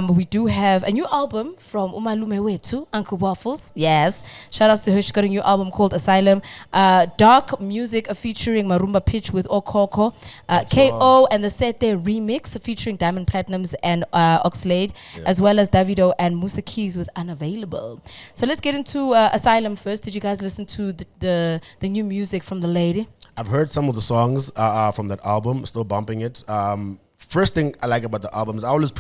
We do have a new album from Umalume Wetu, Uncle Waffles. Yes. Shout outs to her. She's got a new album called Asylum. Dark music featuring Marumba Pitch with Okoko. KO and the Sete remix featuring Diamond Platinums and Oxlade, as well as Davido and Musa Keys with Unavailable. So let's get into Asylum first. Did you guys listen to the new music from the lady? I've heard some of the songs from that album, still bumping it. First thing I like about the album is I always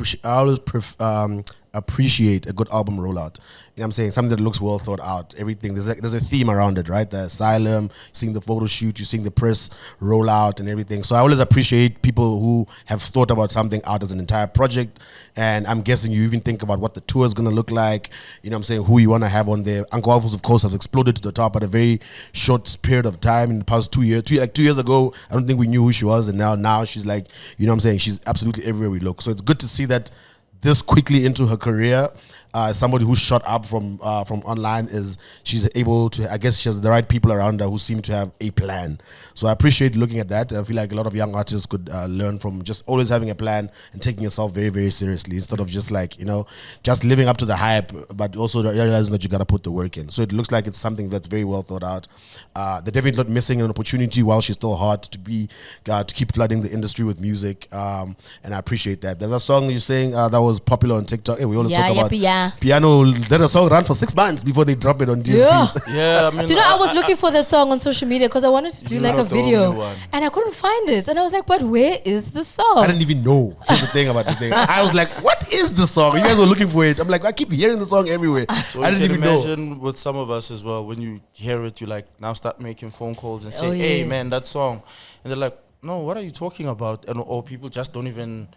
appreciate a good album rollout. You know what I'm saying? Something that looks well thought out. Everything, there's a theme around it, right? The Asylum, seeing the photo shoot, you're seeing the press rollout and everything. So I always appreciate people who have thought about something out as an entire project. And I'm guessing you even think about what the tour is going to look like. You know what I'm saying? Who you want to have on there. Uncle Waffles, of course, has exploded to the top at a very short period of time in the past 2 years. 2 years ago, I don't think we knew who she was. And now she's like, you know what I'm saying? She's absolutely everywhere we look. So it's good to see that this quickly into her career. Somebody who shot up from online is she's able to, I guess she has the right people around her who seem to have a plan. So I appreciate looking at that. I feel like a lot of young artists could learn from just always having a plan and taking yourself very, very seriously instead of just like, you know, just living up to the hype, but also realizing that you got to put the work in. So it looks like it's something that's very well thought out. They're definitely not missing an opportunity while she's still hot to keep flooding the industry with music. And I appreciate that. There's a song you're saying that was popular on TikTok. Hey, we always talk about piano. Let a song run for 6 months before they drop it on DSPs. Yeah, I mean, do you know, I was looking for that song on social media because I wanted to do like a video and I couldn't find it. And I was like, but where is the song? I didn't even know. Here's the thing about the thing. I was like, what is the song? You guys were looking for it. I'm like, I keep hearing the song everywhere. So I didn't even imagine with some of us as well, when you hear it, you like now start making phone calls and say, hey man, that song. And they're like, no, what are you talking about? And or people just don't even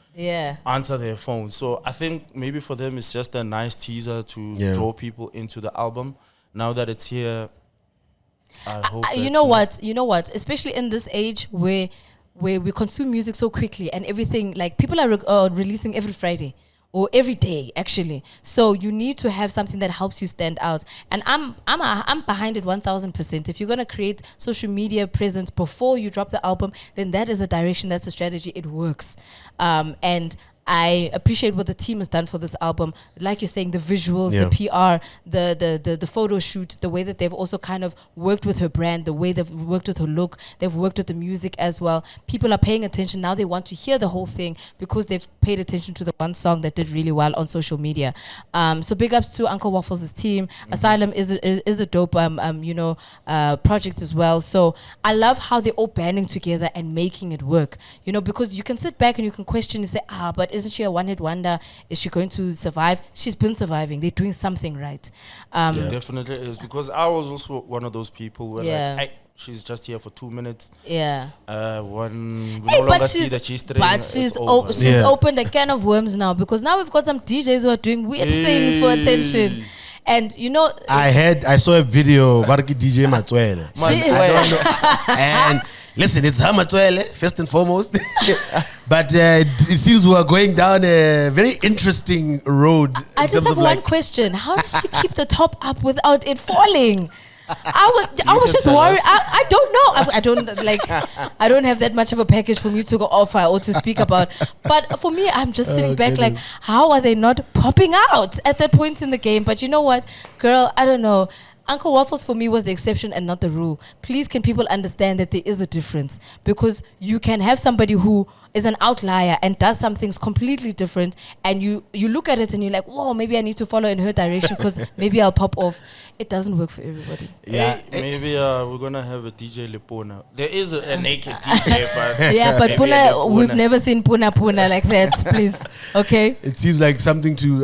answer their phone. So I think maybe for them it's just a nice teaser to draw people into the album. Now that it's here, I hope you know what? Especially in this age where we consume music so quickly and everything, like people are releasing every Friday. Or every day, actually. So you need to have something that helps you stand out. And I'm behind it 1000%. If you're gonna create social media presence before you drop the album, then that is a direction, that's a strategy. It works. And I appreciate what the team has done for this album. Like you're saying, the visuals, the PR, the photo shoot, the way that they've also kind of worked with her brand, the way they've worked with her look, they've worked with the music as well. People are paying attention. Now they want to hear the whole thing because they've paid attention to the one song that did really well on social media. So big ups to Uncle Waffles' team. Asylum is a dope project as well. So I love how they're all banding together and making it work. You know, because you can sit back and you can question and say, but isn't she a one-hit wonder? Is she going to survive? She's been surviving. They're doing something right. Definitely is, because I was also one of those people where like, she's just here for 2 minutes. Yeah. When we no longer see that she's training, but she's opened a can of worms now, because now we've got some DJs who are doing weird things for attention. And you know, I saw a video Barki DJ Matwele. I don't know. And listen, it's her Matwele first and foremost. But it seems we are going down a very interesting road. I just have one question. How does she keep the top up without it falling? I was just worried. I don't know. I don't have that much of a package for me to go offer or to speak about. But for me, I'm just sitting back like, how are they not popping out at that point in the game? But you know what, girl, I don't know. Uncle Waffles for me was the exception and not the rule. Please, can people understand that there is a difference? Because you can have somebody who is an outlier and does some things completely different, and you look at it and you're like, whoa, maybe I need to follow in her direction because maybe I'll pop off. It doesn't work for everybody. Yeah, maybe we're gonna have a DJ Lepona. There is a naked DJ, but but Puna, we've never seen Puna like that. Please, okay. It seems like something to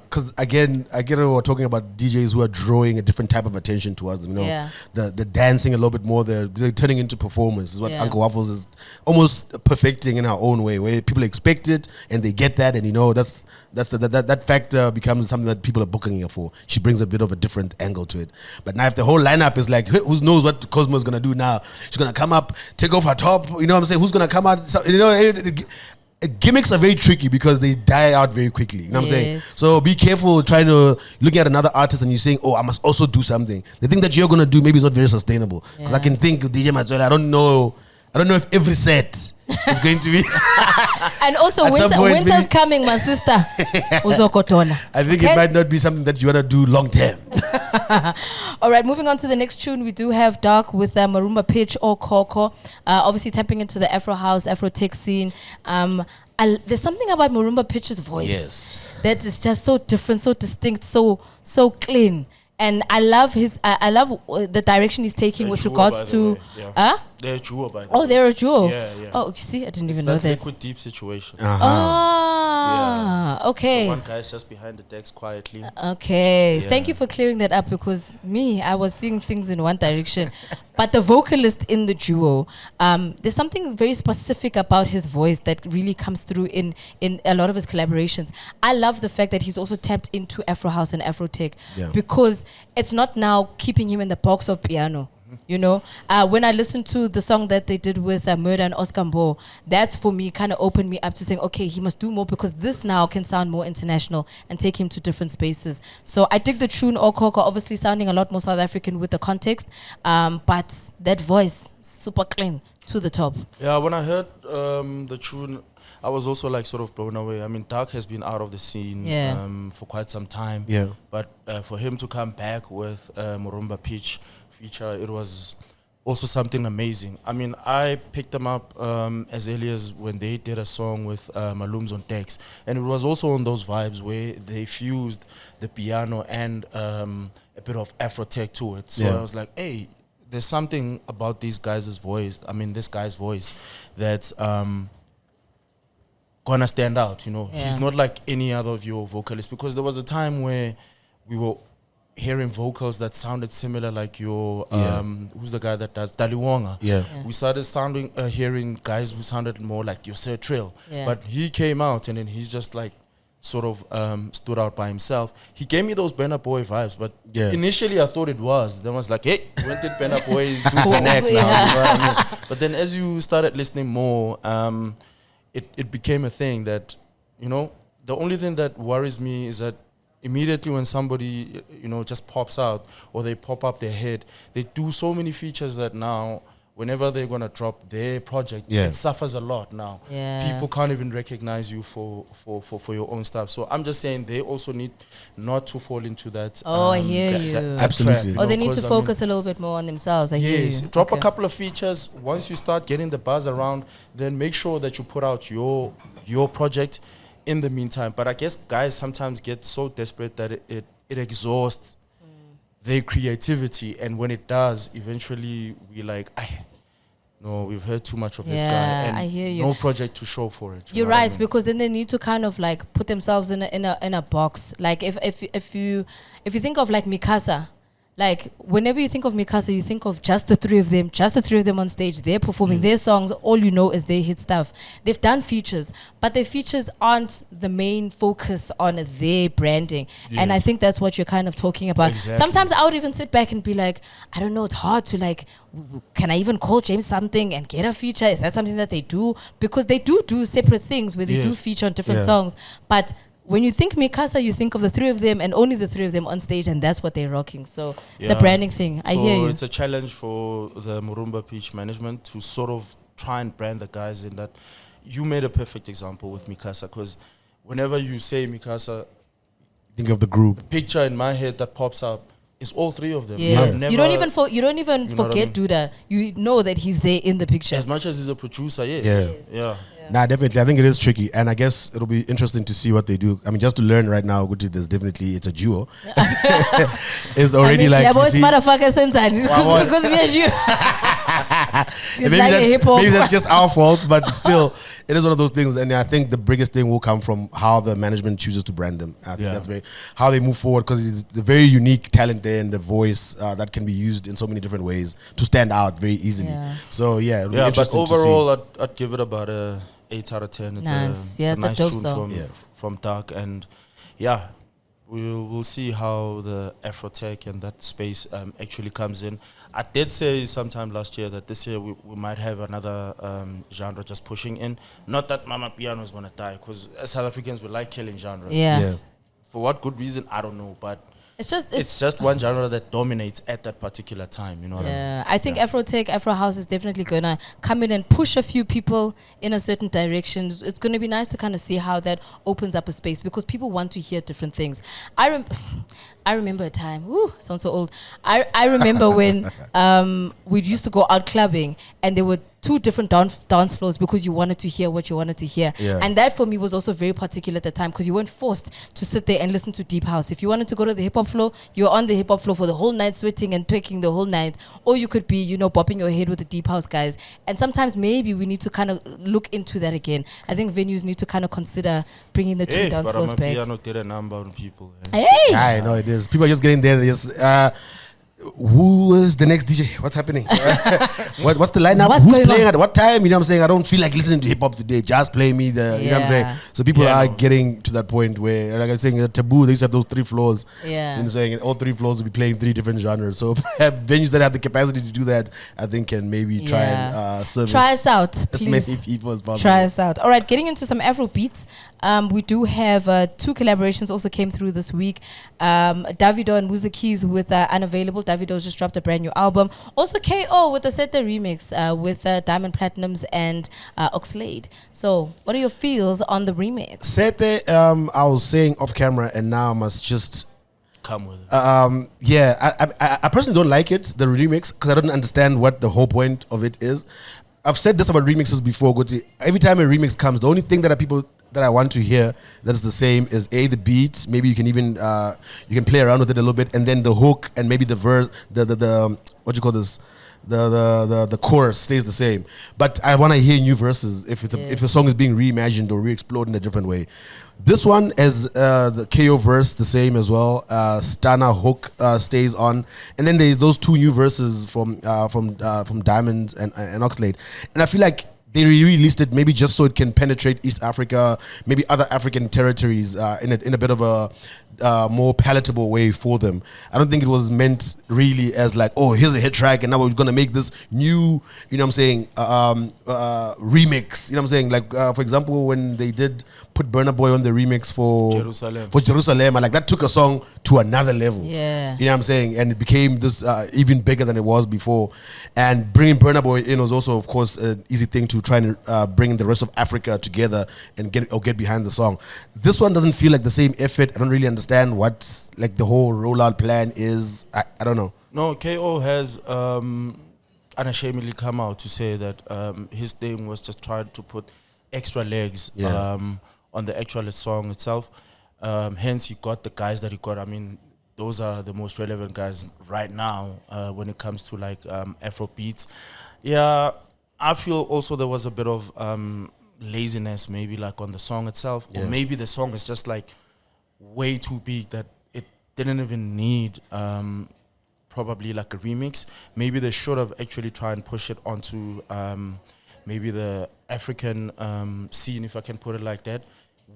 because again, I get we're talking about DJs who are drawing a different type of attention towards them. You know, the dancing a little bit more. They're turning into performers. Is what Uncle Waffles is almost perfecting in our own way, where people expect it and they get that, and you know that factor becomes something that people are booking her for. She brings a bit of a different angle to it. But now if the whole lineup is like, who knows what Cosmo is gonna do now? She's gonna come up, take off her top. You know what I'm saying? Who's gonna come out? So, you know, gimmicks are very tricky because they die out very quickly. You know what I'm saying? Yes. So be careful trying to looking at another artist and you're saying, oh, I must also do something. The thing that you're gonna do maybe is not very sustainable. Because I can think DJ Mazola, I don't know if every set is going to be. And also At some point, winter's maybe- coming, my sister. Uzokotona. I think Okay? it might not be something that you wanna do long term. All right, moving on to the next tune, we do have Dark with Marumba Pitch or Coco. Obviously tapping into the Afro house, Afro tech scene. There's something about Marumba Pitch's voice Yes. that is just so different, so distinct, so clean. And I love I love the direction he's taking They're with duo, regards by the to way, yeah. huh? They're a duo, by the Oh, way. they're a duo. Yeah, yeah. Oh, you see, I didn't It's even know that. Liquid Deep situation. Ah, So okay. one guy's just behind the decks quietly. Okay, Yeah. thank you for clearing that up because I was seeing things in one direction. But the vocalist in the duo, there's something very specific about his voice that really comes through in a lot of his collaborations. I love the fact that he's also tapped into Afro House and Afro Tech because it's not now keeping him in the box of piano. You know, when I listened to the song that they did with Murder and Oscar Mbo, that for me kind of opened me up to saying, okay, he must do more because this now can sound more international and take him to different spaces. So I dig the tune Okoko, obviously sounding a lot more South African with the context, but that voice, super clean to the top. Yeah, when I heard the tune, I was also like sort of blown away. I mean, Dark has been out of the scene for quite some time. Yeah. But for him to come back with Marumba Pitch feature, it was also something amazing. I mean, I picked them up as early as when they did a song with Malooms on Decks. And it was also on those vibes where they fused the piano and a bit of Afro tech to it. So I was like, hey, there's something about these guys' voice. I mean, this guy's voice that's gonna stand out, you know. He's not like any other of your vocalists, because there was a time where we were hearing vocals that sounded similar, like your who's the guy that does Daliwonga. We started hearing guys who sounded more like your Sir Trill. But he came out and then he's just like sort of stood out by himself. He gave me those Burna Boy vibes, but initially I thought it was. Then I was like, hey, when did Burna Boy do the neck now? You know what I mean? But then as you started listening more, it became a thing that, you know, the only thing that worries me is that immediately when somebody, you know, just pops out or they pop up their head, they do so many features that now whenever they're going to drop their project, it suffers a lot now. People can't even recognize you for your own stuff. So I'm just saying they also need not to fall into that. I hear you. Absolutely. Trap, you Or they know, need to 'cause, focus a little bit more on themselves. I hear you. Drop a couple of features. Once you start getting the buzz around, then make sure that you put out your project in the meantime. But I guess guys sometimes get so desperate that it exhausts their creativity, and when it does, eventually we like, no, we've heard too much of this guy, and I hear you. no project to show for it. You're know what I right, mean? because then they need to kind of like put themselves in a box. Like if you think of like Mikasa, like whenever you think of Mikasa, you think of just the three of them on stage. They're performing their songs. All you know is they hit stuff. They've done features, but their features aren't the main focus on their branding. And I think that's what you're kind of talking about. Exactly. Sometimes I would even sit back and be like, I don't know, it's hard to like, can I even call James something and get a feature? Is that something that they do? Because they do separate things where they do feature on different songs. But when you think Mikasa, you think of the three of them and only the three of them on stage, and that's what they're rocking. So it's a branding thing. I hear you. So it's a challenge for the Marumba Pitch management to sort of try and brand the guys in that. You made a perfect example with Mikasa, because whenever you say Mikasa, Think of the group. picture in my head that pops up is all three of them. Yes. I've You don't never- even you don't even you know what I forget mean? Duda. You know that he's there in the picture. As much as he's a producer, yes. Yeah. Nah, definitely. I think it is tricky, and I guess it'll be interesting to see what they do. I mean, just to learn right now, there's definitely it's a duo. It's already like yeah, you boys, see, motherfucker, censored because me and you. It's like a hip hop. maybe that's just our fault, but still, it is one of those things. And I think the biggest thing will come from how the management chooses to brand them. I think that's how they move forward, because it's the very unique talent there and the voice that can be used in so many different ways to stand out very easily. So it'll be But interesting overall, I'd give it about a 8 out of 10. It's Nice. a It's a nice dope tune song. from Dark, and we'll we'll see how the Afrotech and that space actually comes in. I did say sometime last year that this year we might have another genre just pushing in. Not that Mama Piano is going to die, because as South Africans, we like killing genres. Yeah. For what good reason, I don't know, but It's just one genre that dominates at that particular time, you know what I mean? I think Afrotech, Afro House is definitely going to come in and push a few people in a certain direction. It's going to be nice to kind of see how that opens up a space, because people want to hear different things. I remember a time, sounds so old. I remember when we used to go out clubbing and there were two different dance floors because you wanted to hear what you wanted to hear. Yeah. And that for me was also very particular at the time, because you weren't forced to sit there and listen to deep house. If you wanted to go to the hip hop floor, you were on the hip hop floor for the whole night, sweating and twerking the whole night. Or you could be, bopping your head with the deep house guys. And sometimes maybe we need to kind of look into that again. I think venues need to kind of consider bringing the two dance floors back. Piano did a number on people. Hey! I know it is. People are just getting there. They just, who is the next DJ? What's happening? What's the lineup? Who's playing at what time? You know what I'm saying? I don't feel like listening to hip hop today. Just play me the. You know what I'm saying? So people are getting to that point where, like I'm saying, Taboo, they used to have those 3 floors. Yeah. You know, saying all 3 floors will be playing 3 different genres. So venues that have the capacity to do that, I think, can maybe try and service. Try us out, as please. many people as possible. Try us out. All right, getting into some Afro beats. We do have 2 collaborations also came through this week. Davido and Keys with Unavailable. Davido's just dropped a brand new album. Also KO with the Sete remix with Diamond Platinums and Oxlade. So what are your feels on the remix? Sete, I was saying off camera, and now I must just come with it. I personally don't like it, the remix, because I don't understand what the whole point of it is. I've said this about remixes before, Guti. Every time a remix comes, the only thing that I want to hear that's the same is the beat. Maybe you can even you can play around with it a little bit, and then the hook and maybe the verse, the what do you call this? The chorus stays the same. But I want to hear new verses if the song is being reimagined or re-explored in a different way. This one has the KO verse the same as well. Stana hook stays on, and then there's those 2 new verses from Diamond and Oxlade, and I feel like they re-released it maybe just so it can penetrate East Africa, maybe other African territories in a bit of a more palatable way for them. I don't think it was meant really as like, oh, here's a hit track and now we're going to make this new, you know what I'm saying, remix. You know what I'm saying? Like, for example, when they did put Burna Boy on the remix for Jerusalem, like that took a song to another level. Yeah. You know what I'm saying? And it became this even bigger than it was before. And bringing Burna Boy in was also, of course, an easy thing to try and bring the rest of Africa together and get behind the song. This one doesn't feel like the same effort. I don't really understand what like the whole rollout plan is. I don't know. No, KO has unashamedly come out to say that his thing was just trying to put extra legs on the actual song itself. Hence, he got the guys that he got. I mean, those are the most relevant guys right now when it comes to like Afro beats. Yeah, I feel also there was a bit of laziness maybe like on the song itself, or maybe the song is just like way too big that it didn't even need probably like a remix. Maybe they should have actually tried and push it onto maybe the African scene, if I can put it like that,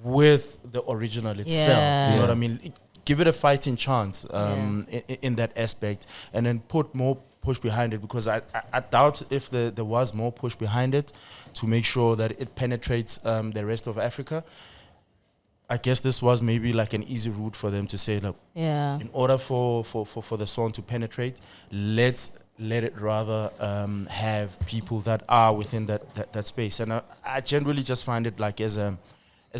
with the original itself. You know what I mean? Give it a fighting chance in that aspect, and then put more push behind it, because I doubt if there was more push behind it to make sure that it penetrates the rest of Africa. I guess this was maybe like an easy route for them to say, look, in order for the song to penetrate, let's let it rather have people that are within that space. And I generally just find it like as a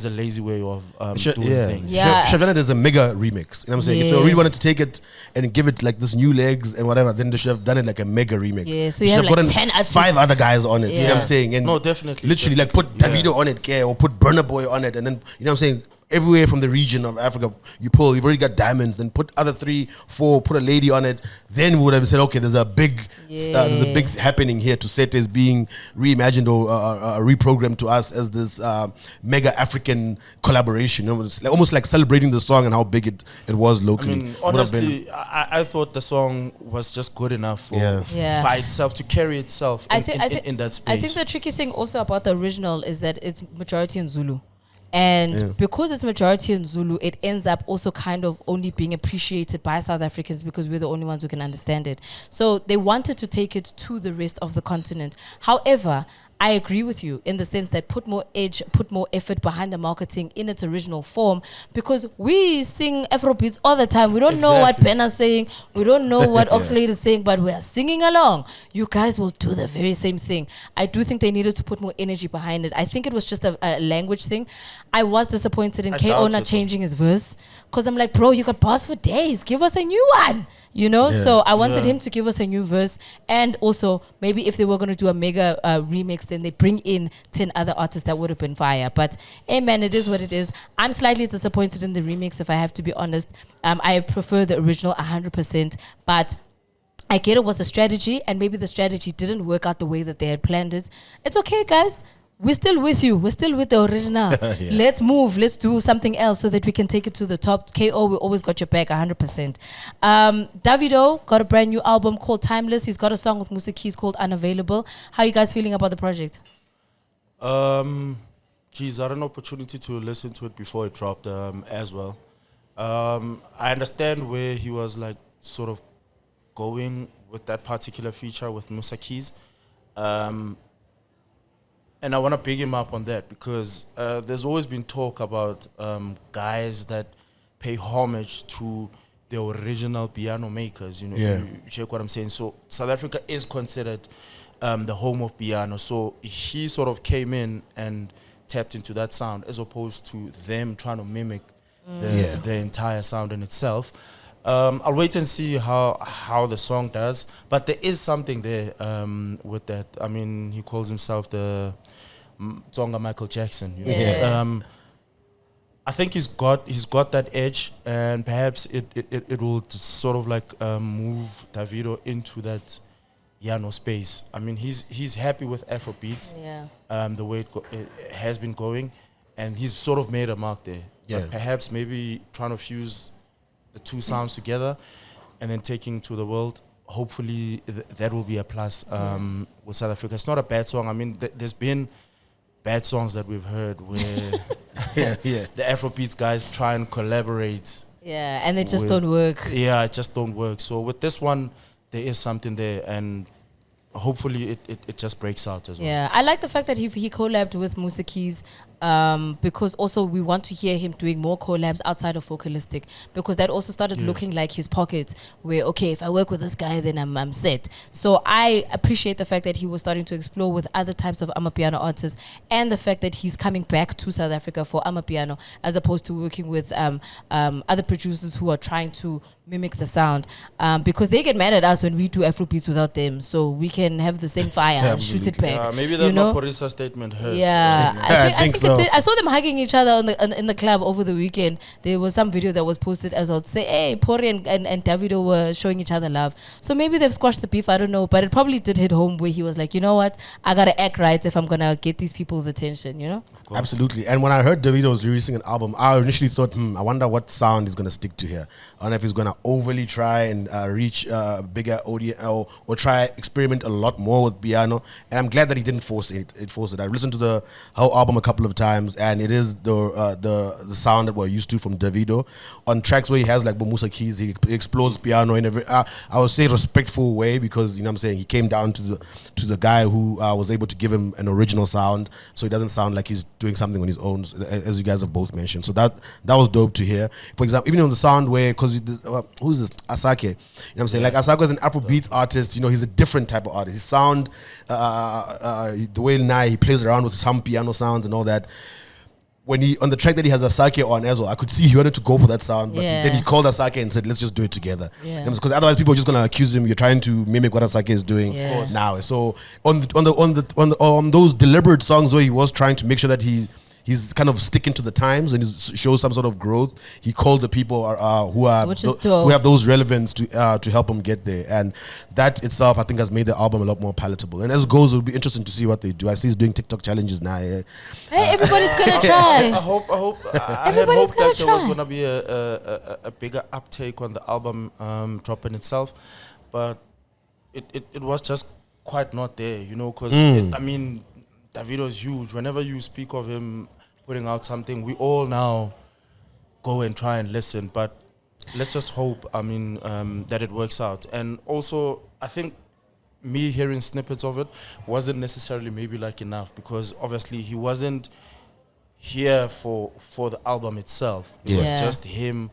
lazy way of doing things. Should have done it as a mega remix. You know what I'm saying? If they really wanted to take it and give it like this new legs and whatever, then they should have done it like a mega remix. Yes, we have like 10 artists. 5 other guys on it. You know what I'm saying? And no, definitely. Literally like put Davido on it, or put Burna Boy on it, and then, you know what I'm saying? Everywhere from the region of Africa, you've already got diamonds, then put other 3, 4, put a lady on it. Then we would have said, okay, there's a big there's a big happening here to Sete is being reimagined or reprogrammed to us as this mega African collaboration. You know, it's like, almost like celebrating the song and how big it was locally. I mean, honestly, I thought the song was just good enough by itself to carry itself in that space. I think the tricky thing also about the original is that it's majority in Zulu. And because it's majority in Zulu, it ends up also kind of only being appreciated by South Africans because we're the only ones who can understand it. So they wanted to take it to the rest of the continent. However, I agree with you in the sense that put more edge, put more effort behind the marketing in its original form, because we sing Afrobeats all the time. We don't know what Penna's saying. We don't know what Oxlade is saying, but we are singing along. You guys will do the very same thing. I do think they needed to put more energy behind it. I think it was just a language thing. I was disappointed in K.O. not changing his verse, because I'm like, bro, you got bars for days. Give us a new one. You know, so I wanted him to give us a new verse, and also maybe if they were going to do a mega remix, then they bring in 10 other artists that would have been fire. But hey, man, it is what it is. I'm slightly disappointed in the remix, if I have to be honest. I prefer the original 100%, but I get it was a strategy, and maybe the strategy didn't work out the way that they had planned it. It's okay, guys. We're still with you. We're still with the original. Let's move. Let's do something else so that we can take it to the top. KO, we always got your back 100%. Davido got a brand new album called Timeless. He's got a song with Musa Keys called Unavailable. How are you guys feeling about the project? Geez, I had an opportunity to listen to it before it dropped as well. I understand where he was like sort of going with that particular feature with Musa Keys. And I want to big him up on that because there's always been talk about guys that pay homage to the original piano makers. You know, you check what I'm saying. So South Africa is considered the home of piano. So he sort of came in and tapped into that sound as opposed to them trying to mimic the entire sound in itself. I'll wait and see how the song does, but there is something there with that. I mean, he calls himself the Tsonga Michael Jackson. You know? I think he's got that edge, and perhaps it will sort of like move Davido into that space. I mean, he's happy with Afrobeats, the way it has been going, and he's sort of made a mark there. But perhaps maybe trying to fuse the two sounds together and then taking to the world, hopefully that will be a plus with South Africa. It's not a bad song. I mean, there's been bad songs that we've heard where the Afrobeats guys try and collaborate. Yeah, and they just don't work. Yeah, it just don't work. So with this one, there is something there, and hopefully it just breaks out as well. Yeah, I like the fact that he collabed with Musa Keys, because also we want to hear him doing more collabs outside of vocalistic, because that also started looking like his pocket, where, okay, if I work with this guy, then I'm set. So I appreciate the fact that he was starting to explore with other types of Amapiano artists, and the fact that he's coming back to South Africa for Amapiano, as opposed to working with other producers who are trying to mimic the sound, because they get mad at us when we do Afrobeats without them, so we can have the same fire and shoot it back. Maybe that Maporisa statement hurt. Yeah, I think so. I saw them hugging each other in the club over the weekend. There was some video that was posted as well to say, hey, Pori and Davido were showing each other love. So maybe they've squashed the beef, I don't know, but it probably did hit home where he was like, you know what, I gotta act right if I'm gonna get these people's attention, you know? Absolutely. And when I heard Davido was releasing an album, I initially thought, I wonder what sound he's gonna stick to here. I don't know if he's gonna overly try and reach a bigger audience or try experiment a lot more with piano. And I'm glad that he didn't force it. I listened to the whole album a couple of times, and it is the sound that we're used to from Davido. On tracks where he has like Musa Keys, he explores piano in a very, I would say, respectful way, because you know what I'm saying, he came down to the guy who was able to give him an original sound, so he doesn't sound like he's doing something on his own, as you guys have both mentioned. So that was dope to hear. For example, even on the sound where, because who's this, Asake, you know what I'm saying, like Asake is an Afrobeat artist, you know, he's a different type of artist. His sound, the way he plays around with some piano sounds and all that. When he, on the track that he has Asake on as well, I could see he wanted to go for that sound, but then he called Asake and said, let's just do it together. Because otherwise people are just going to accuse him, you're trying to mimic what Asake is doing now. So on those deliberate songs where he was trying to make sure that he's kind of sticking to the times and shows some sort of growth, he called the people who have those relevance to help him get there, and that itself I think has made the album a lot more palatable. And as it goes, it'll be interesting to see what they do. I see he's doing TikTok challenges now. Hey, everybody's gonna try. I had hoped that there was gonna be a bigger uptake on the album dropping itself, but it was just quite not there, you know, because I mean, Davido is huge. Whenever you speak of him putting out something, we all now go and try and listen. But let's just hope, that it works out. And also, I think me hearing snippets of it wasn't necessarily maybe like enough, because obviously he wasn't here for the album itself. It was just him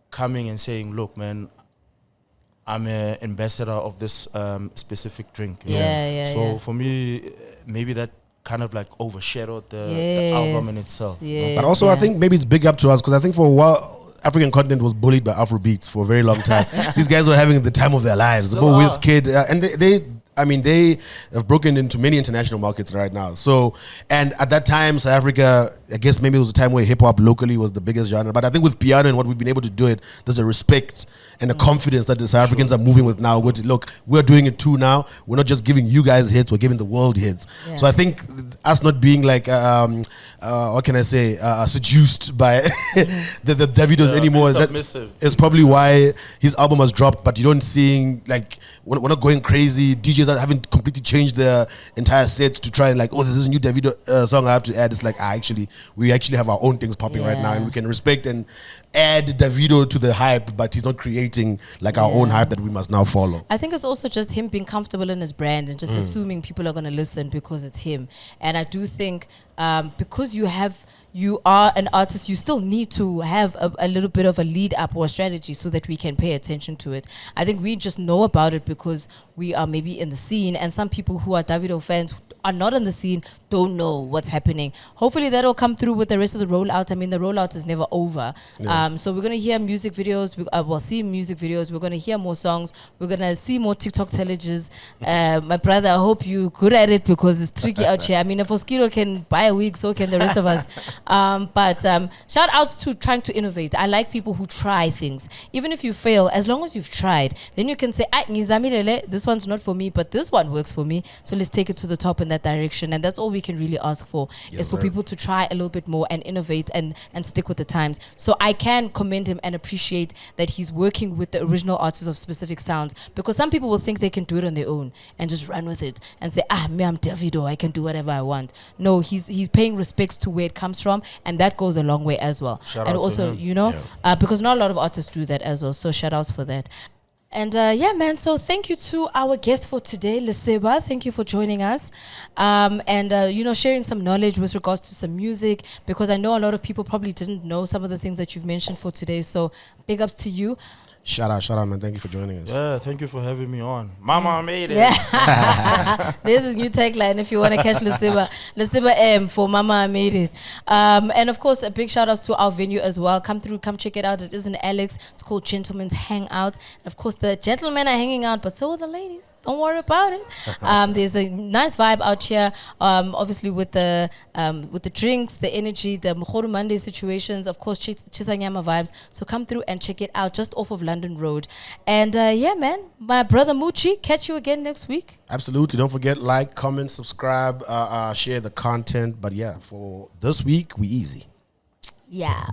coming and saying, look, man, I'm an ambassador of this specific drink. So for me, maybe that kind of like overshadowed the album in itself. But also I think maybe it's big up to us, because I think for a while African continent was bullied by Afrobeats for a very long time. These guys were having the time of their lives. The Wizkid, and they have broken into many international markets right now. So, and at that time, South Africa, I guess maybe it was a time where hip hop locally was the biggest genre. But I think with piano and what we've been able to do it, there's a respect and a confidence that the South Africans are moving with now. Look, we're doing it too now. We're not just giving you guys hits, we're giving the world hits. Yeah. So I think us not being like, what can I say, seduced by the Davidos anymore. That is probably why his album has dropped, but you don't seeing, like, we're not going crazy. DJs haven't completely changed their entire set to try and like, oh, this is a new Davido song I have to add. It's like, we actually have our own things popping right now, and we can respect and add Davido to the hype, but he's not creating like our own hype that we must now follow. I think it's also just him being comfortable in his brand and just assuming people are going to listen because it's him. And I do think because you are an artist, you still need to have a little bit of a lead up or a strategy so that we can pay attention to it. I think we just know about it because we are maybe in the scene, and some people who are Davido fans are not in the scene don't know what's happening. Hopefully that'll come through with the rest of the rollout. I mean, the rollout is never over. So we're going to hear music videos. We'll see music videos. We're going to hear more songs. We're going to see more TikTok challenges. My brother, I hope you're good at it because it's tricky out here. I mean, if Oskiro can buy a wig, so can the rest of us. But shout outs to trying to innovate. I like people who try things. Even if you fail, as long as you've tried, then you can say, this one's not for me, but this one works for me. So let's take it to the top in that direction. And that's all we can really ask for, is for people to try a little bit more and innovate and stick with the times. So I can commend him and appreciate that he's working with the original artists of specific sounds, because some people will think they can do it on their own and just run with it and say, me, I'm Davido, I can do whatever I want. No, he's paying respects to where it comes from, and that goes a long way as well. Shout and out also, to him. Because not a lot of artists do that as well. So shout outs for that. And man, so thank you to our guest for today, Leseba. Thank you for joining us. Sharing some knowledge with regards to some music, because I know a lot of people probably didn't know some of the things that you've mentioned for today. So big ups to you. Shout out, man. Thank you for joining us. Yeah, thank you for having me on. Mama, I made it. Yeah. There's his new tagline if you want to catch Leseba M for Mama, I made it. And of course, a big shout out to our venue as well. Come through, come check it out. It is in Alex. It's called Gentlemen's Hangout. And of course, the gentlemen are hanging out, but so are the ladies. Don't worry about it. There's a nice vibe out here. Obviously with the drinks, the energy, the Mkhoro Monday situations, of course, Chisanyama vibes. So come through and check it out, just off of London Road. And man, my brother Muchi, catch you again next week. Absolutely. Don't forget, like, comment, subscribe, share the content. But yeah, for this week, we easy. Yeah.